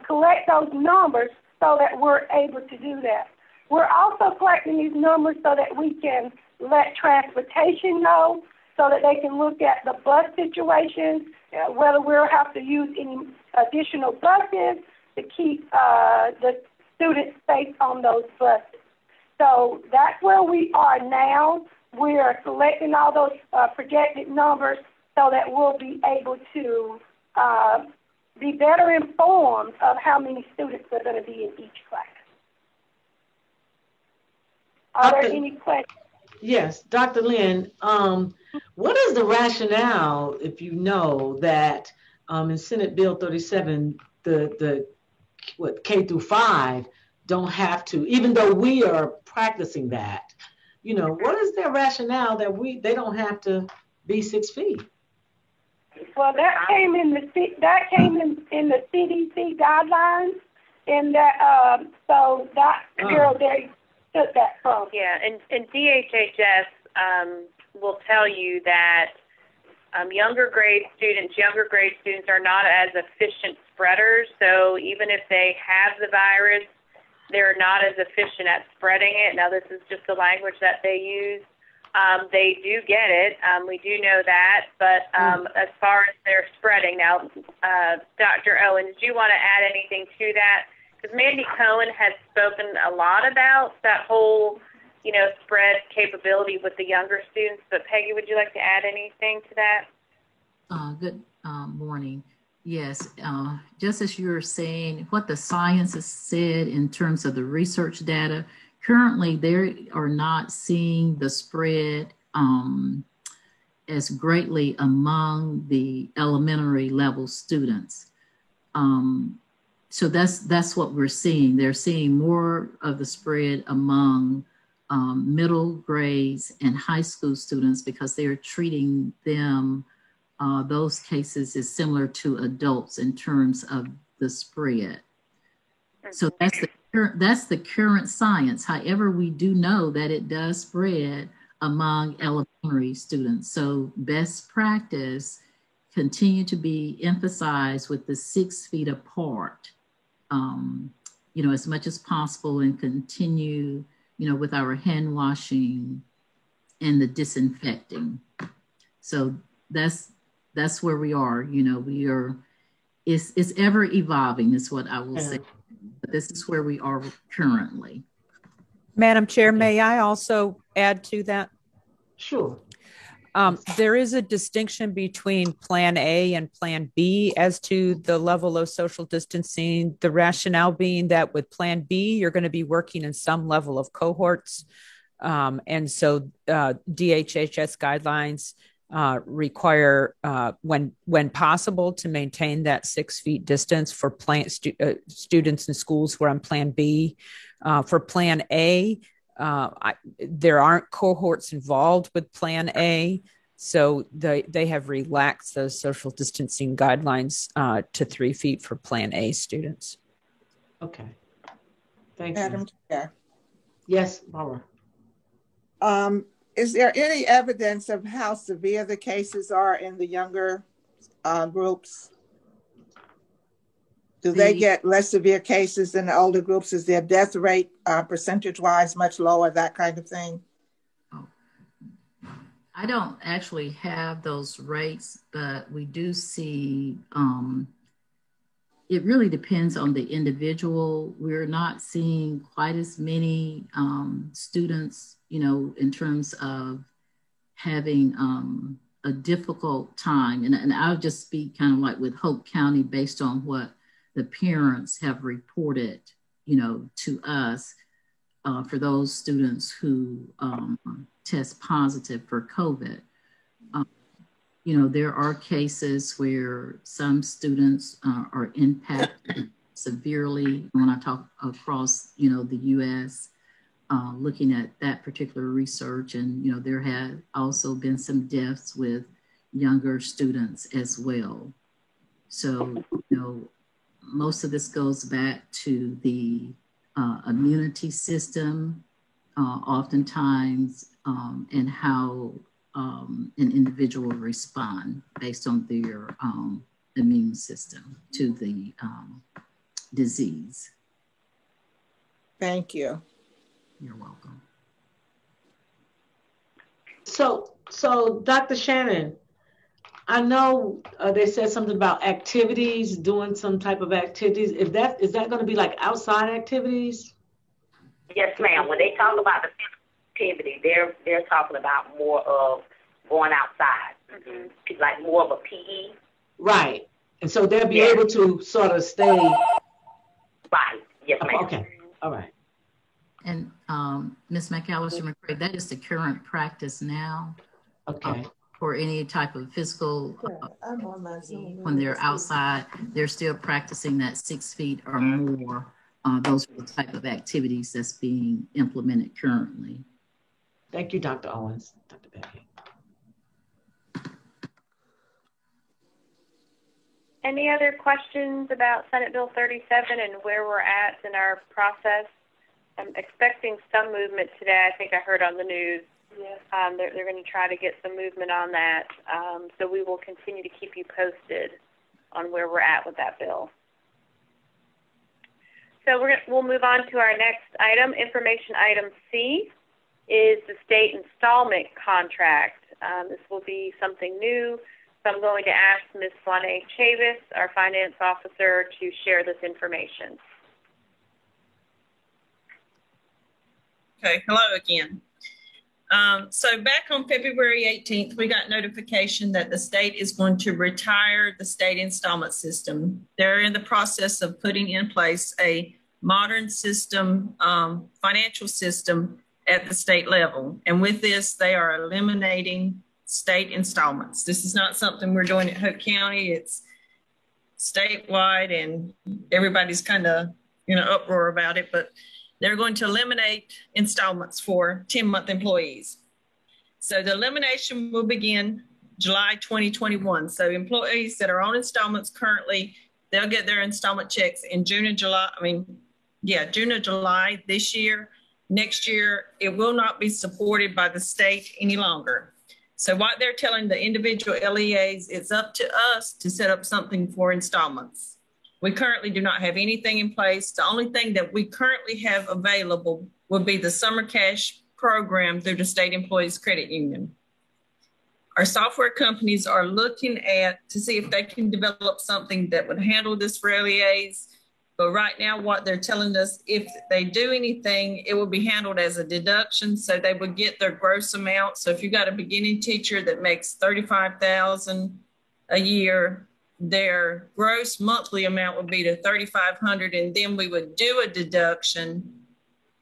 Speaker 14: collect those numbers so that we're able to do that. We're also collecting these numbers so that we can let transportation know, so that they can look at the bus situations, whether we'll have to use any additional buses to keep the students safe on those buses. So that's where we are now. We are collecting all those projected numbers so that we'll be able to be better informed of how many students are going to be in each class. Are there any questions?
Speaker 1: Yes, Dr. Lynn, what is the rationale, if you know, that in Senate Bill 37, the K through 5 don't have to, even though we are practicing that, what is their rationale that they don't have to be 6 feet?
Speaker 14: Well, that came in the CDC guidelines, and that so that Bureau they took that from.
Speaker 5: Yeah, and DHHS will tell you that younger grade students are not as efficient spreaders. So even if they have the virus, they're not as efficient at spreading it. Now, this is just the language that they use. They do get it. We do know that. But as far as their spreading, now, Dr. Owen, did you want to add anything to that? Because Mandy Cohen has spoken a lot about that whole, spread capability with the younger students. But Peggy, would you like to add anything to that?
Speaker 15: Good morning. Yes, just as you're saying, what the science has said in terms of the research data, currently they are not seeing the spread as greatly among the elementary level students. So that's what we're seeing. They're seeing more of the spread among middle grades and high school students because they are treating them, those cases is similar to adults in terms of the spread. So that's the current science. However, we do know that it does spread among elementary students. So best practice continue to be emphasized with the 6 feet apart, as much as possible, and continue, with our hand washing and the disinfecting. So that's where we are. It's ever evolving is what I will say. But this is where we are currently.
Speaker 9: Madam Chair, may I also add to that?
Speaker 1: Sure.
Speaker 9: There is a distinction between Plan A and Plan B as to the level of social distancing. The rationale being that with Plan B, you're going to be working in some level of cohorts. And so DHHS guidelines require, when possible, to maintain that 6 feet distance for students in schools who are on Plan B. For Plan A, there aren't cohorts involved with Plan A, so they have relaxed those social distancing guidelines to 3 feet for Plan A students.
Speaker 1: Okay. Thank
Speaker 10: Madam
Speaker 1: you.
Speaker 10: Chair.
Speaker 1: Yes, Barbara.
Speaker 10: Is there any evidence of how severe the cases are in the younger groups? Do they get less severe cases than the older groups? Is their death rate percentage-wise much lower, that kind of thing?
Speaker 15: I don't actually have those rates, but we do see, it really depends on the individual. We're not seeing quite as many students, you know, in terms of having a difficult time. And I'll just speak kind of like with Hope County based on what the parents have reported, you know, to us for those students who test positive for COVID. You know, there are cases where some students are impacted severely. When I talk across, you know, the U.S., looking at that particular research, and, you know, there had also been some deaths with younger students as well. So, you know, most of this goes back to the immunity system, oftentimes, and how an individual respond based on their immune system to the disease.
Speaker 10: Thank you.
Speaker 15: You're welcome.
Speaker 1: So Dr. Shannon, I know they said something about activities, doing some type of activities. Is that going to be like outside activities?
Speaker 13: Yes, ma'am. When they talk about the physical activity, they're talking about more of going outside, like more of a PE.
Speaker 1: Right. And so they'll be able to sort of stay.
Speaker 13: Right. Yes, ma'am.
Speaker 1: Okay. All right.
Speaker 15: And Ms. McAllister-McCray, that is the current practice now.
Speaker 1: Okay.
Speaker 15: For any type of physical, when they're outside, they're still practicing that 6 feet or more. Those are the type of activities that's being implemented currently.
Speaker 1: Thank you, Dr. Owens. Dr. Becky.
Speaker 5: Any other questions about Senate Bill 37 and where we're at in our process? I'm expecting some movement today. I think I heard on the news. Yes. They're going to try to get some movement on that. So we will continue to keep you posted on where we're at with that bill. So we'll move on to our next item. Information item C is the state installment contract. This will be something new. So I'm going to ask Ms. Flanae Chavis, our finance officer, to share this information.
Speaker 11: Okay, hello again. So back on February 18th, we got notification that the state is going to retire the state installment system. They're in the process of putting in place a modern system, financial system at the state level. And with this, they are eliminating state installments. This is not something we're doing at Hope County. It's statewide, and everybody's kind of, uproar about it, but they're going to eliminate installments for 10-month employees. So the elimination will begin July 2021. So employees that are on installments currently, they'll get their installment checks in June and July this year. Next year, it will not be supported by the state any longer. So what they're telling the individual LEAs, it's up to us to set up something for installments. We currently do not have anything in place. The only thing that we currently have available would be the summer cash program through the State Employees Credit Union. Our software companies are looking to see if they can develop something that would handle this for LEAs. But right now, what they're telling us, if they do anything, it will be handled as a deduction. So they would get their gross amount. So if you got a beginning teacher that makes $35,000 a year, their gross monthly amount would be to $3,500, and then we would do a deduction,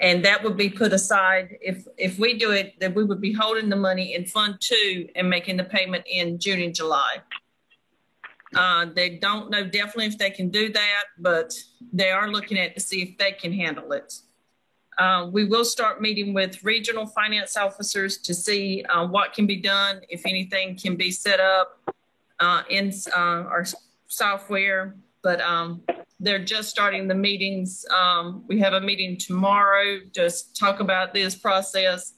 Speaker 11: and that would be put aside. If we do it, then we would be holding the money in Fund 2 and making the payment in June and July. They don't know definitely if they can do that, but they are looking at to see if they can handle it. We will start meeting with regional finance officers to see what can be done, if anything can be set up in our software, but they're just starting the meetings. We have a meeting tomorrow, just talk about this process.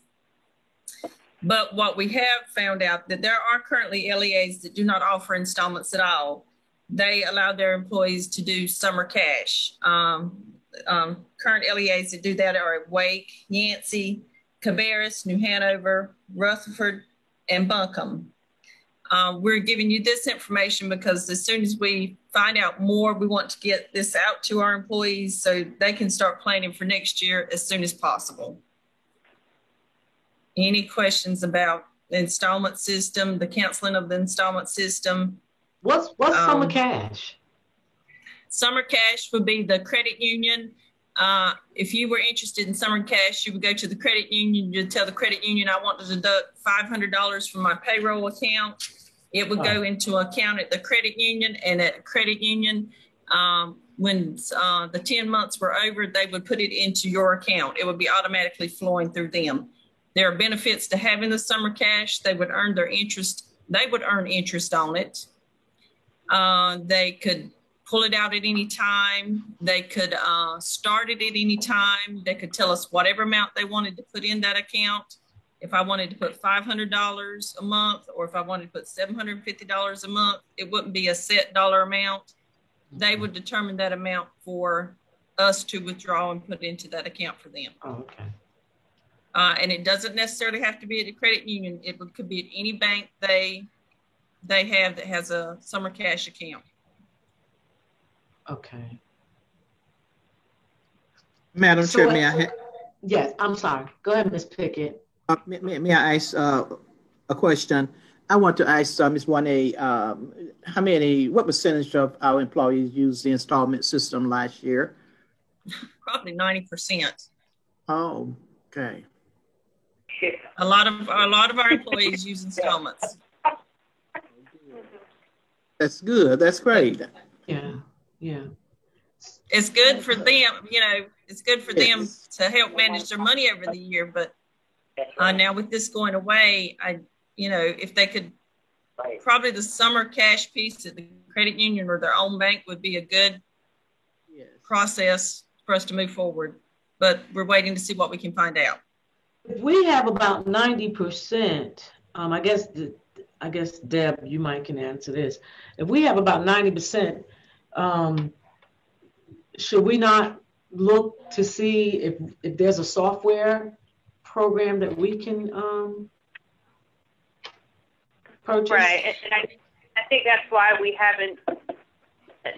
Speaker 11: But what we have found out that there are currently LEAs that do not offer installments at all. They allow their employees to do summer cash. Current LEAs that do that are at Wake, Yancey, Cabarrus, New Hanover, Rutherford, and Buncombe. We're giving you this information because as soon as we find out more, we want to get this out to our employees so they can start planning for next year as soon as possible. Any questions about the installment system, the canceling of the installment system?
Speaker 1: What's summer cash?
Speaker 11: Summer cash would be the credit union. If you were interested in summer cash, you would go to the credit union. You'd tell the credit union, I want to deduct $500 from my payroll account. It would go into an account at the credit union, and at credit union, when the 10 months were over, they would put it into your account. It would be automatically flowing through them. There are benefits to having the summer cash. They would earn their interest. They would earn interest on it. They could pull it out at any time. They could start it at any time. They could tell us whatever amount they wanted to put in that account. If I wanted to put $500 a month, or if I wanted to put $750 a month, it wouldn't be a set dollar amount. They would determine that amount for us to withdraw and put into that account for them.
Speaker 1: Oh, okay.
Speaker 11: And it doesn't necessarily have to be at a credit union. It could be at any bank they have that has a summer cash account.
Speaker 1: Okay.
Speaker 2: Madam Chair, may I?
Speaker 1: Yes, I'm sorry. Go ahead, Ms. Pickett.
Speaker 2: May I ask a question? I want to ask Ms. Wane, what percentage of our employees used the installment system last year?
Speaker 11: Probably 90%.
Speaker 2: Oh, okay.
Speaker 11: A lot of our employees use installments.
Speaker 2: That's good. That's great.
Speaker 1: Yeah, yeah.
Speaker 11: It's good for them, it's good for them to help manage their money over the year. But now with this going away, if they could, probably the summer cash piece at the credit union or their own bank would be a good process for us to move forward. But we're waiting to see what we can find out.
Speaker 1: If we have about 90%, I guess Deb, you might can answer this. If we have about 90%, should we not look to see if there's a software program that we can purchase?
Speaker 5: Right, and I think that's why we haven't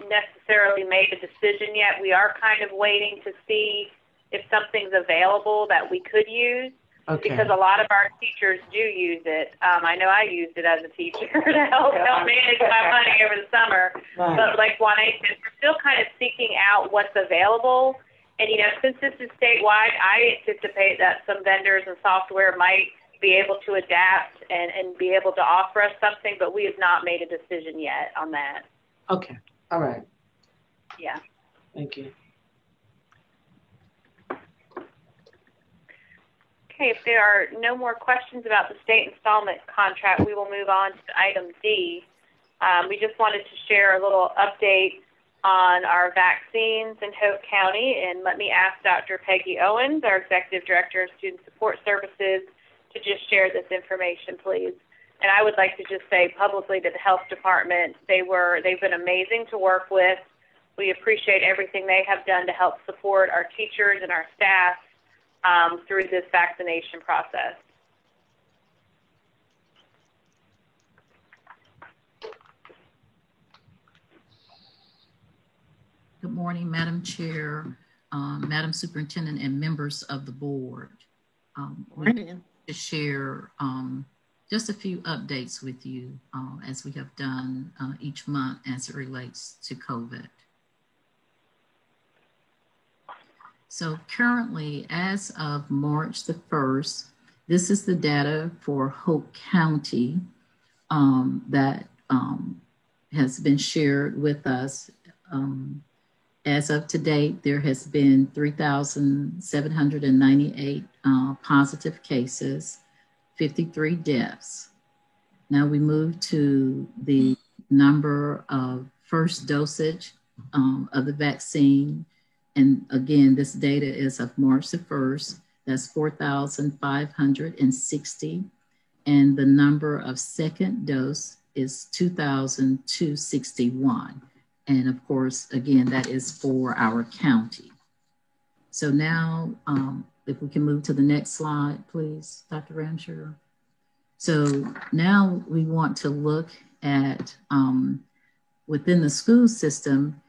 Speaker 5: necessarily made a decision yet. We are kind of waiting to see if something's available that we could use. Okay. Because a lot of our teachers do use it. I know I used it as a teacher to help manage my money over the summer. Right. But like Juan said, we're still kind of seeking out what's available. And, since this is statewide, I anticipate that some vendors and software might be able to adapt and be able to offer us something, but we have not made a decision yet on that.
Speaker 1: Okay. All right.
Speaker 5: Yeah.
Speaker 1: Thank you.
Speaker 5: Okay, if there are no more questions about the state installment contract, we will move on to item D. We just wanted to share a little update on our vaccines in Hope County, and let me ask Dr. Peggy Owens, our Executive Director of Student Support Services, to just share this information, please. And I would like to just say publicly to the health department, they've been amazing to work with. We appreciate everything they have done to help support our teachers and our staff through this vaccination process.
Speaker 15: Good morning, Madam Chair, Madam Superintendent, and members of the board. We'd like to share just a few updates with you as we have done each month as it relates to COVID. So currently, as of March the 1st, this is the data for Hope County that has been shared with us. As of today, there has been 3,798 positive cases, 53 deaths. Now we move to the number of first dosage of the vaccine. And again, this data is of March the 1st. That's 4,560. And the number of second dose is 2,261. And of course, again, that is for our county. So now, if we can move to the next slide, please, Dr. Ramshire. So now we want to look at within the school system,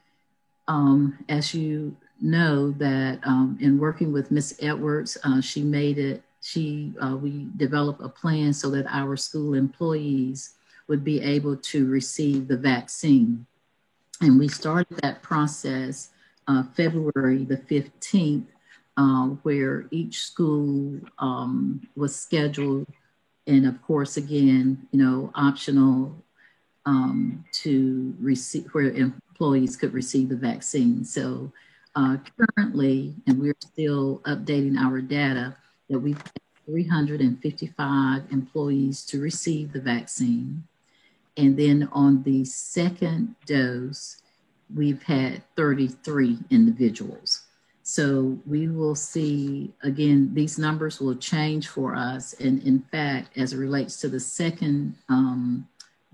Speaker 15: as you know that in working with Ms. Edwards, we developed a plan so that our school employees would be able to receive the vaccine. And we started that process February the 15th, where each school was scheduled, and of course, again, optional to receive, where employees could receive the vaccine. So currently, and we're still updating our data, that we've had 355 employees to receive the vaccine. And then on the second dose, we've had 33 individuals. So we will see, again, these numbers will change for us. And in fact, as it relates to the second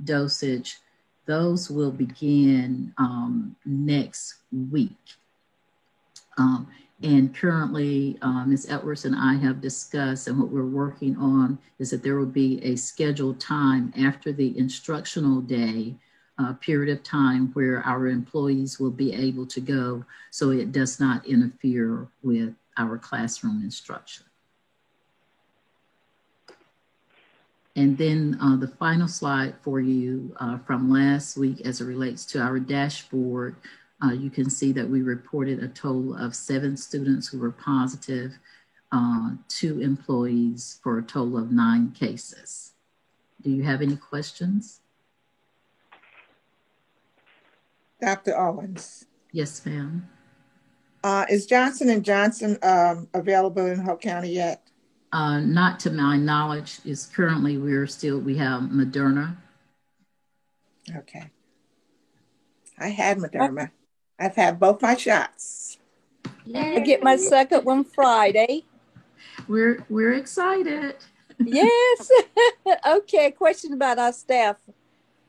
Speaker 15: dosage, those will begin next week. And currently, Ms. Edwards and I have discussed, and what we're working on is that there will be a scheduled time after the instructional day, period of time where our employees will be able to go, so it does not interfere with our classroom instruction. And then the final slide for you from last week as it relates to our dashboard, you can see that we reported a total of 7 students who were positive, 2 employees, for a total of 9 cases. Do you have any questions?
Speaker 10: Dr. Owens.
Speaker 15: Yes, ma'am.
Speaker 10: Is Johnson & Johnson available in Hope County yet?
Speaker 15: Not to my knowledge. Is currently we have Moderna.
Speaker 10: Okay. I had Moderna. I've had both my shots.
Speaker 3: I get my second one Friday.
Speaker 15: We're excited.
Speaker 3: Yes. Okay, question about our staff.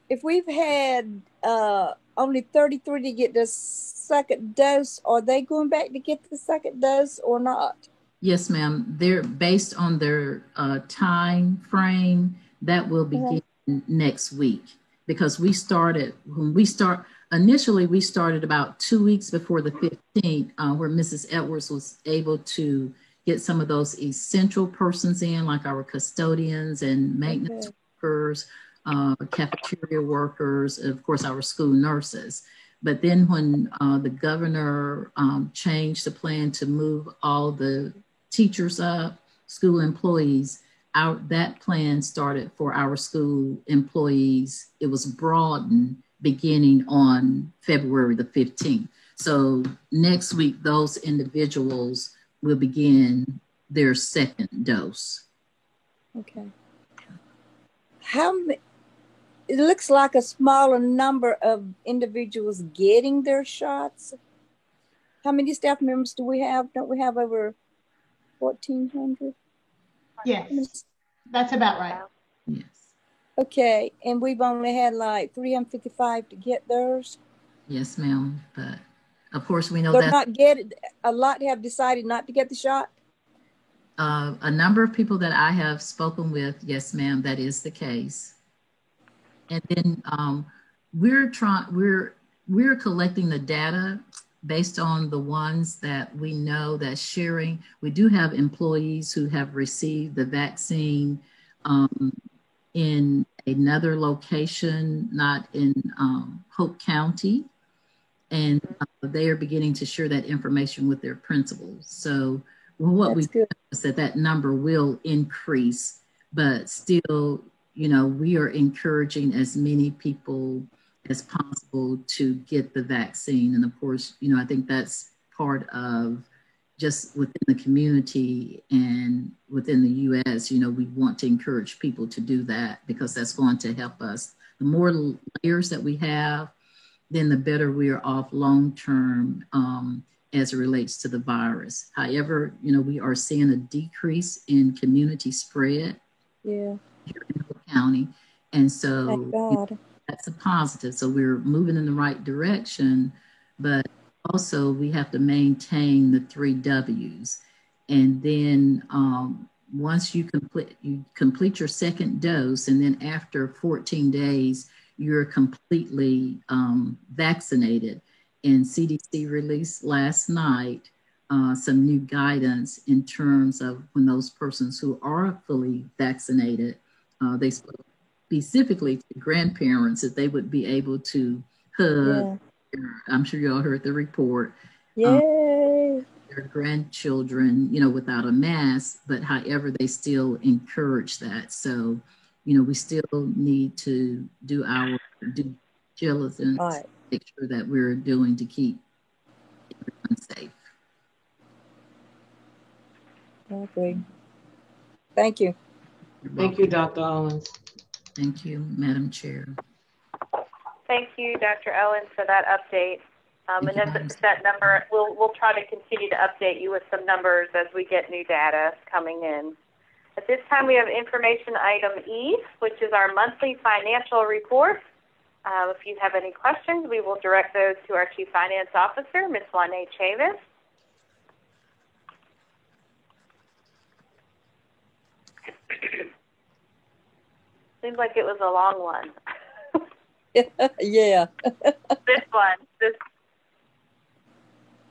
Speaker 3: If we've had only 33 to get the second dose, are they going back to get the second dose or not?
Speaker 15: Yes, ma'am. They're based on their time frame that will begin next week, because initially we started about 2 weeks before the 15th, where Mrs. Edwards was able to get some of those essential persons in, like our custodians and maintenance workers, cafeteria workers, and of course our school nurses. But then when the governor changed the plan to move all the teachers up, school employees, that plan started for our school employees. It was broadened beginning on February the 15th. So next week, those individuals will begin their second dose.
Speaker 3: Okay. It looks like a smaller number of individuals getting their shots. How many staff members do we have? Don't we have over 1,400?
Speaker 16: Yes, that's about right.
Speaker 15: Yes.
Speaker 3: Okay, and we've only had like 355 to get theirs.
Speaker 15: Yes, ma'am. But of course, we know
Speaker 3: that a lot have decided not to get the shot.
Speaker 15: A number of people that I have spoken with, yes, ma'am, that is the case. And then we're collecting the data based on the ones that we know that sharing, we do have employees who have received the vaccine in another location, not in Hope County. And they are beginning to share that information with their principals. So what we know is that number will increase, but still, you know, we are encouraging as many people as possible to get the vaccine. And of course, you know, I think that's part of just within the community and within the U.S., you know, we want to encourage people to do that because that's going to help us. The more layers that we have, then the better we are off long-term as it relates to the virus. However, you know, we are seeing a decrease in community spread here in Hope County. And so
Speaker 3: Thank God.
Speaker 15: That's a positive. So we're moving in the right direction, but also we have to maintain the 3 W's. And then once you complete your second dose, and then after 14 days, you're completely vaccinated. And CDC released last night some new guidance in terms of when those persons who are fully vaccinated, they specifically to grandparents, that they would be able to hug. I'm sure you all heard the report.
Speaker 3: Yay!
Speaker 15: Their grandchildren, you know, without a mask, but however, they still encourage that. So, you know, we still need to do our due diligence, make sure that we're doing to keep everyone safe.
Speaker 3: Okay. Thank you.
Speaker 1: Thank you, Dr. Owens.
Speaker 15: Thank you, Madam Chair.
Speaker 5: Thank you, Dr. Owens, for that update. And that number, we'll try to continue to update you with some numbers as we get new data coming in. At this time, we have information item E, which is our monthly financial report. If you have any questions, we will direct those to our Chief Finance Officer, Ms. Lanae Chavis. Seems like it was a long one.
Speaker 3: Yeah.
Speaker 5: This one. This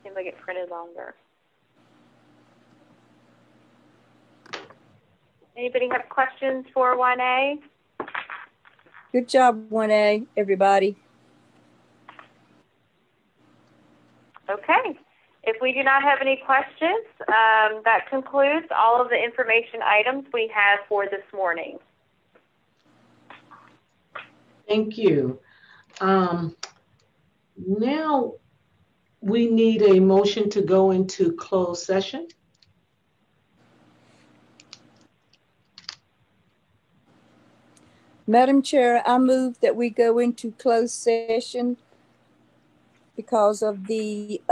Speaker 5: seems like it printed longer. Anybody have questions for 1A?
Speaker 3: Good job, 1A, everybody.
Speaker 5: Okay. If we do not have any questions, that concludes all of the information items we have for this morning.
Speaker 1: Thank you. Now we need a motion to go into closed session.
Speaker 3: Madam Chair, I move that we go into closed session because of the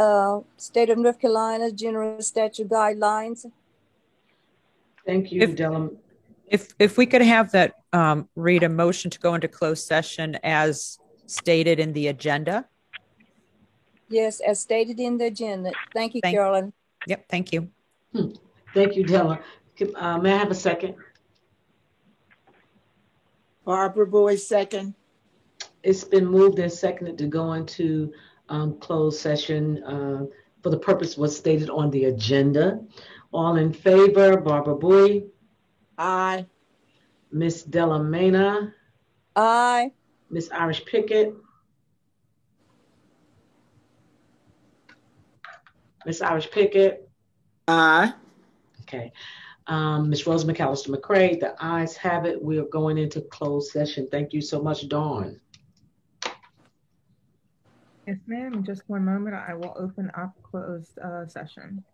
Speaker 3: State of North Carolina General Statute Guidelines.
Speaker 1: Thank you, Della.
Speaker 9: If we could have that read a motion to go into closed session as stated in the agenda.
Speaker 3: Yes, as stated in the agenda. Thank you, Carolyn.
Speaker 9: Yep, thank you.
Speaker 1: Thank you, Della. May I have a second?
Speaker 10: Barbara Boyd, second.
Speaker 1: It's been moved and seconded to go into closed session for the purpose was stated on the agenda. All in favor, Barbara Boyd.
Speaker 10: Aye.
Speaker 1: Miss Della Mena.
Speaker 3: Aye.
Speaker 1: Miss Irish Pickett. Miss Irish Pickett.
Speaker 10: Aye.
Speaker 1: Okay. Ms. Rose McAllister McCray, the ayes have it. We are going into closed session. Thank you so much, Dawn.
Speaker 4: Yes, ma'am. In just one moment, I will open up closed session.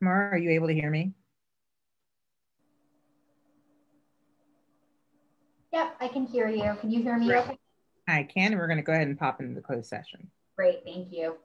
Speaker 4: Tamara, are you able to hear me?
Speaker 17: Yep, I can hear you. Can you hear me okay?
Speaker 4: I can, and we're going to go ahead and pop into the closed session.
Speaker 17: Great, thank you.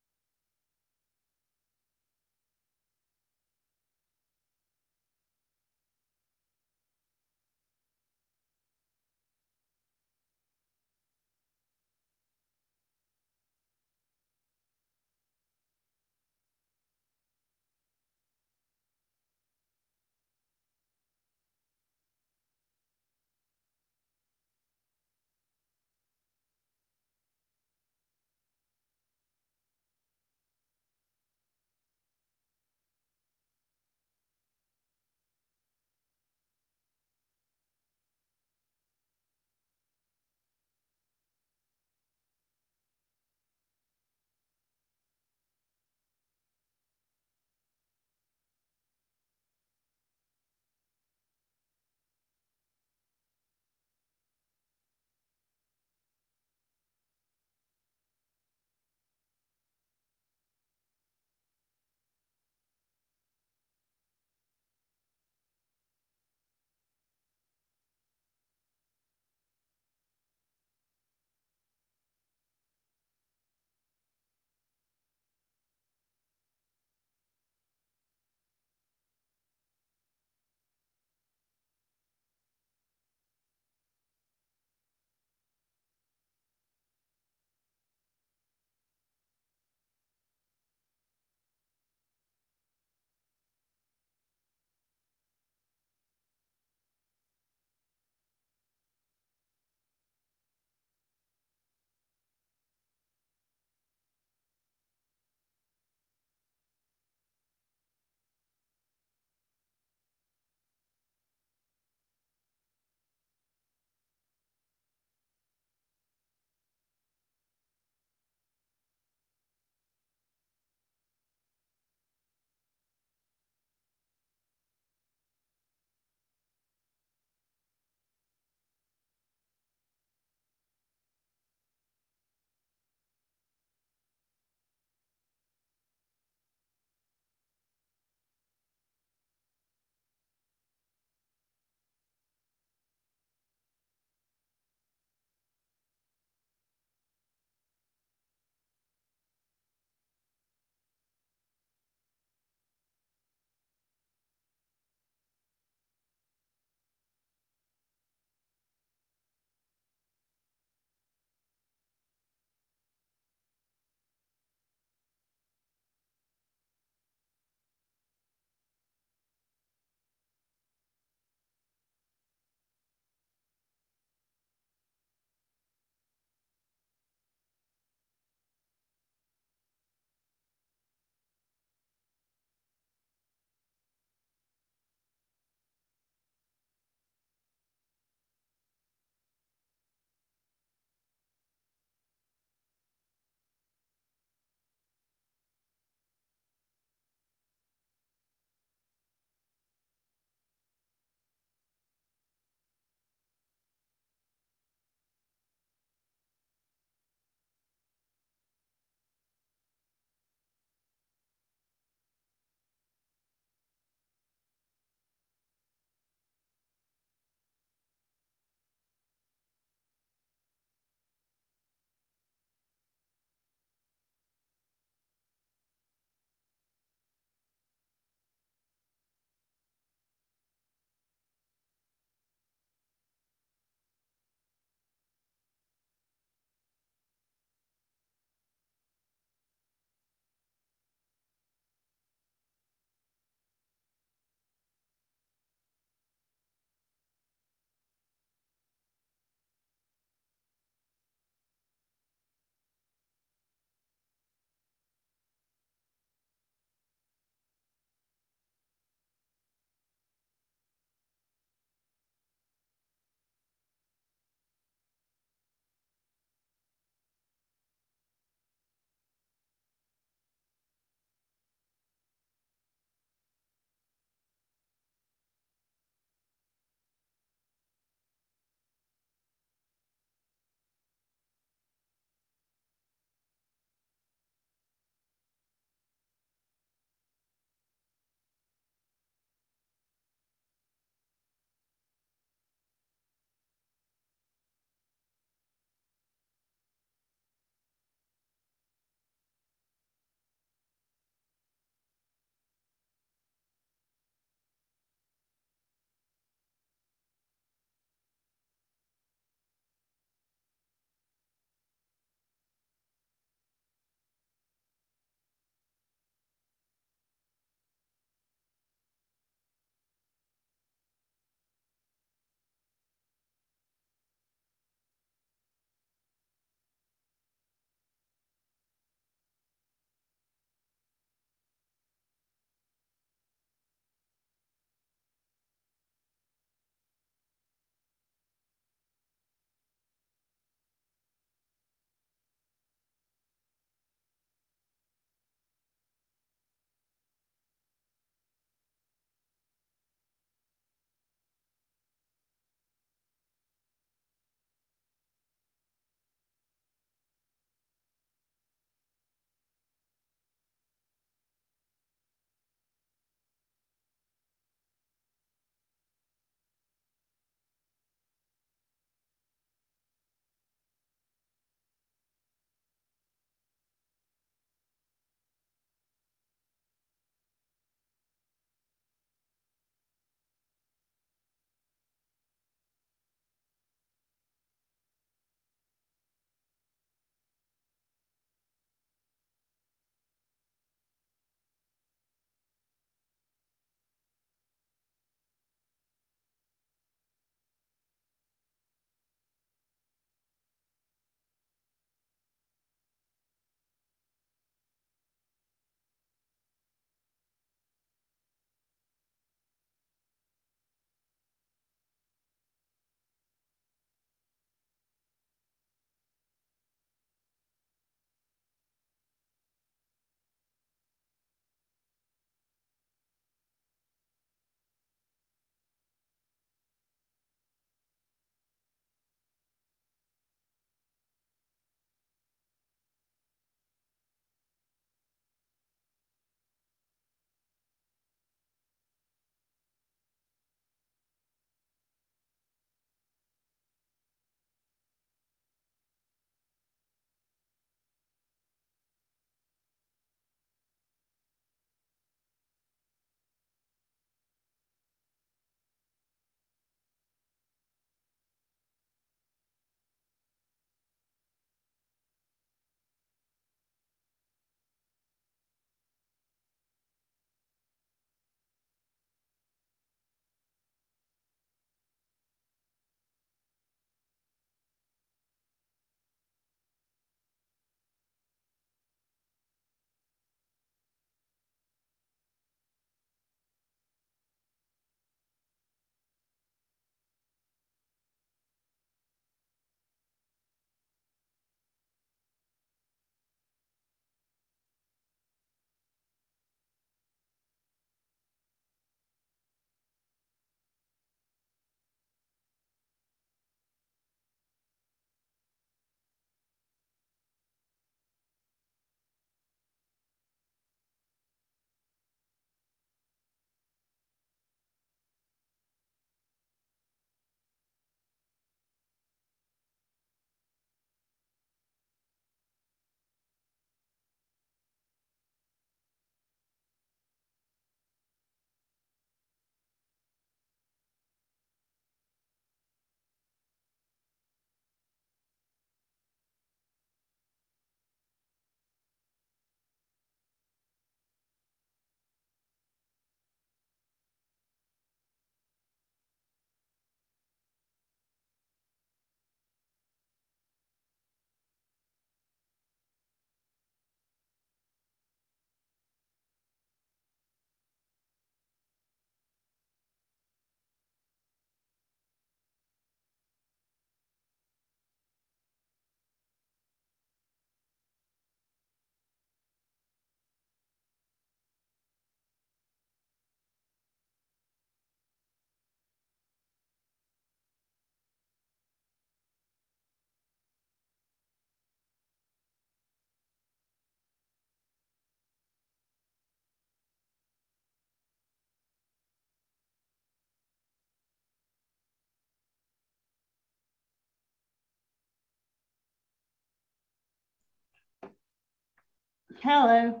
Speaker 16: Hello.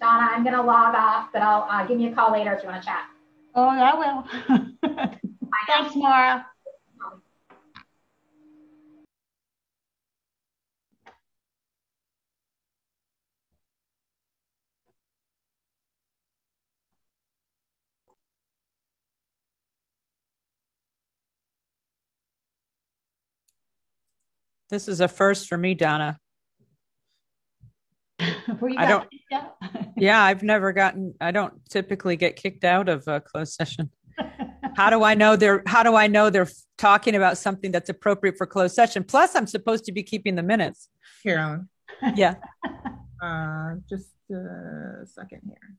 Speaker 17: Donna, I'm going to log off, but I'll give me a call later if you want to chat.
Speaker 16: Oh, I will. Thanks, Mara.
Speaker 9: This is a first for me, Donna. Yeah, I've never I don't typically get kicked out of a closed session. How do I know they're talking about something that's appropriate for closed session? Plus, I'm supposed to be keeping the minutes.
Speaker 4: Carolyn.
Speaker 9: Yeah.
Speaker 4: Just a second here.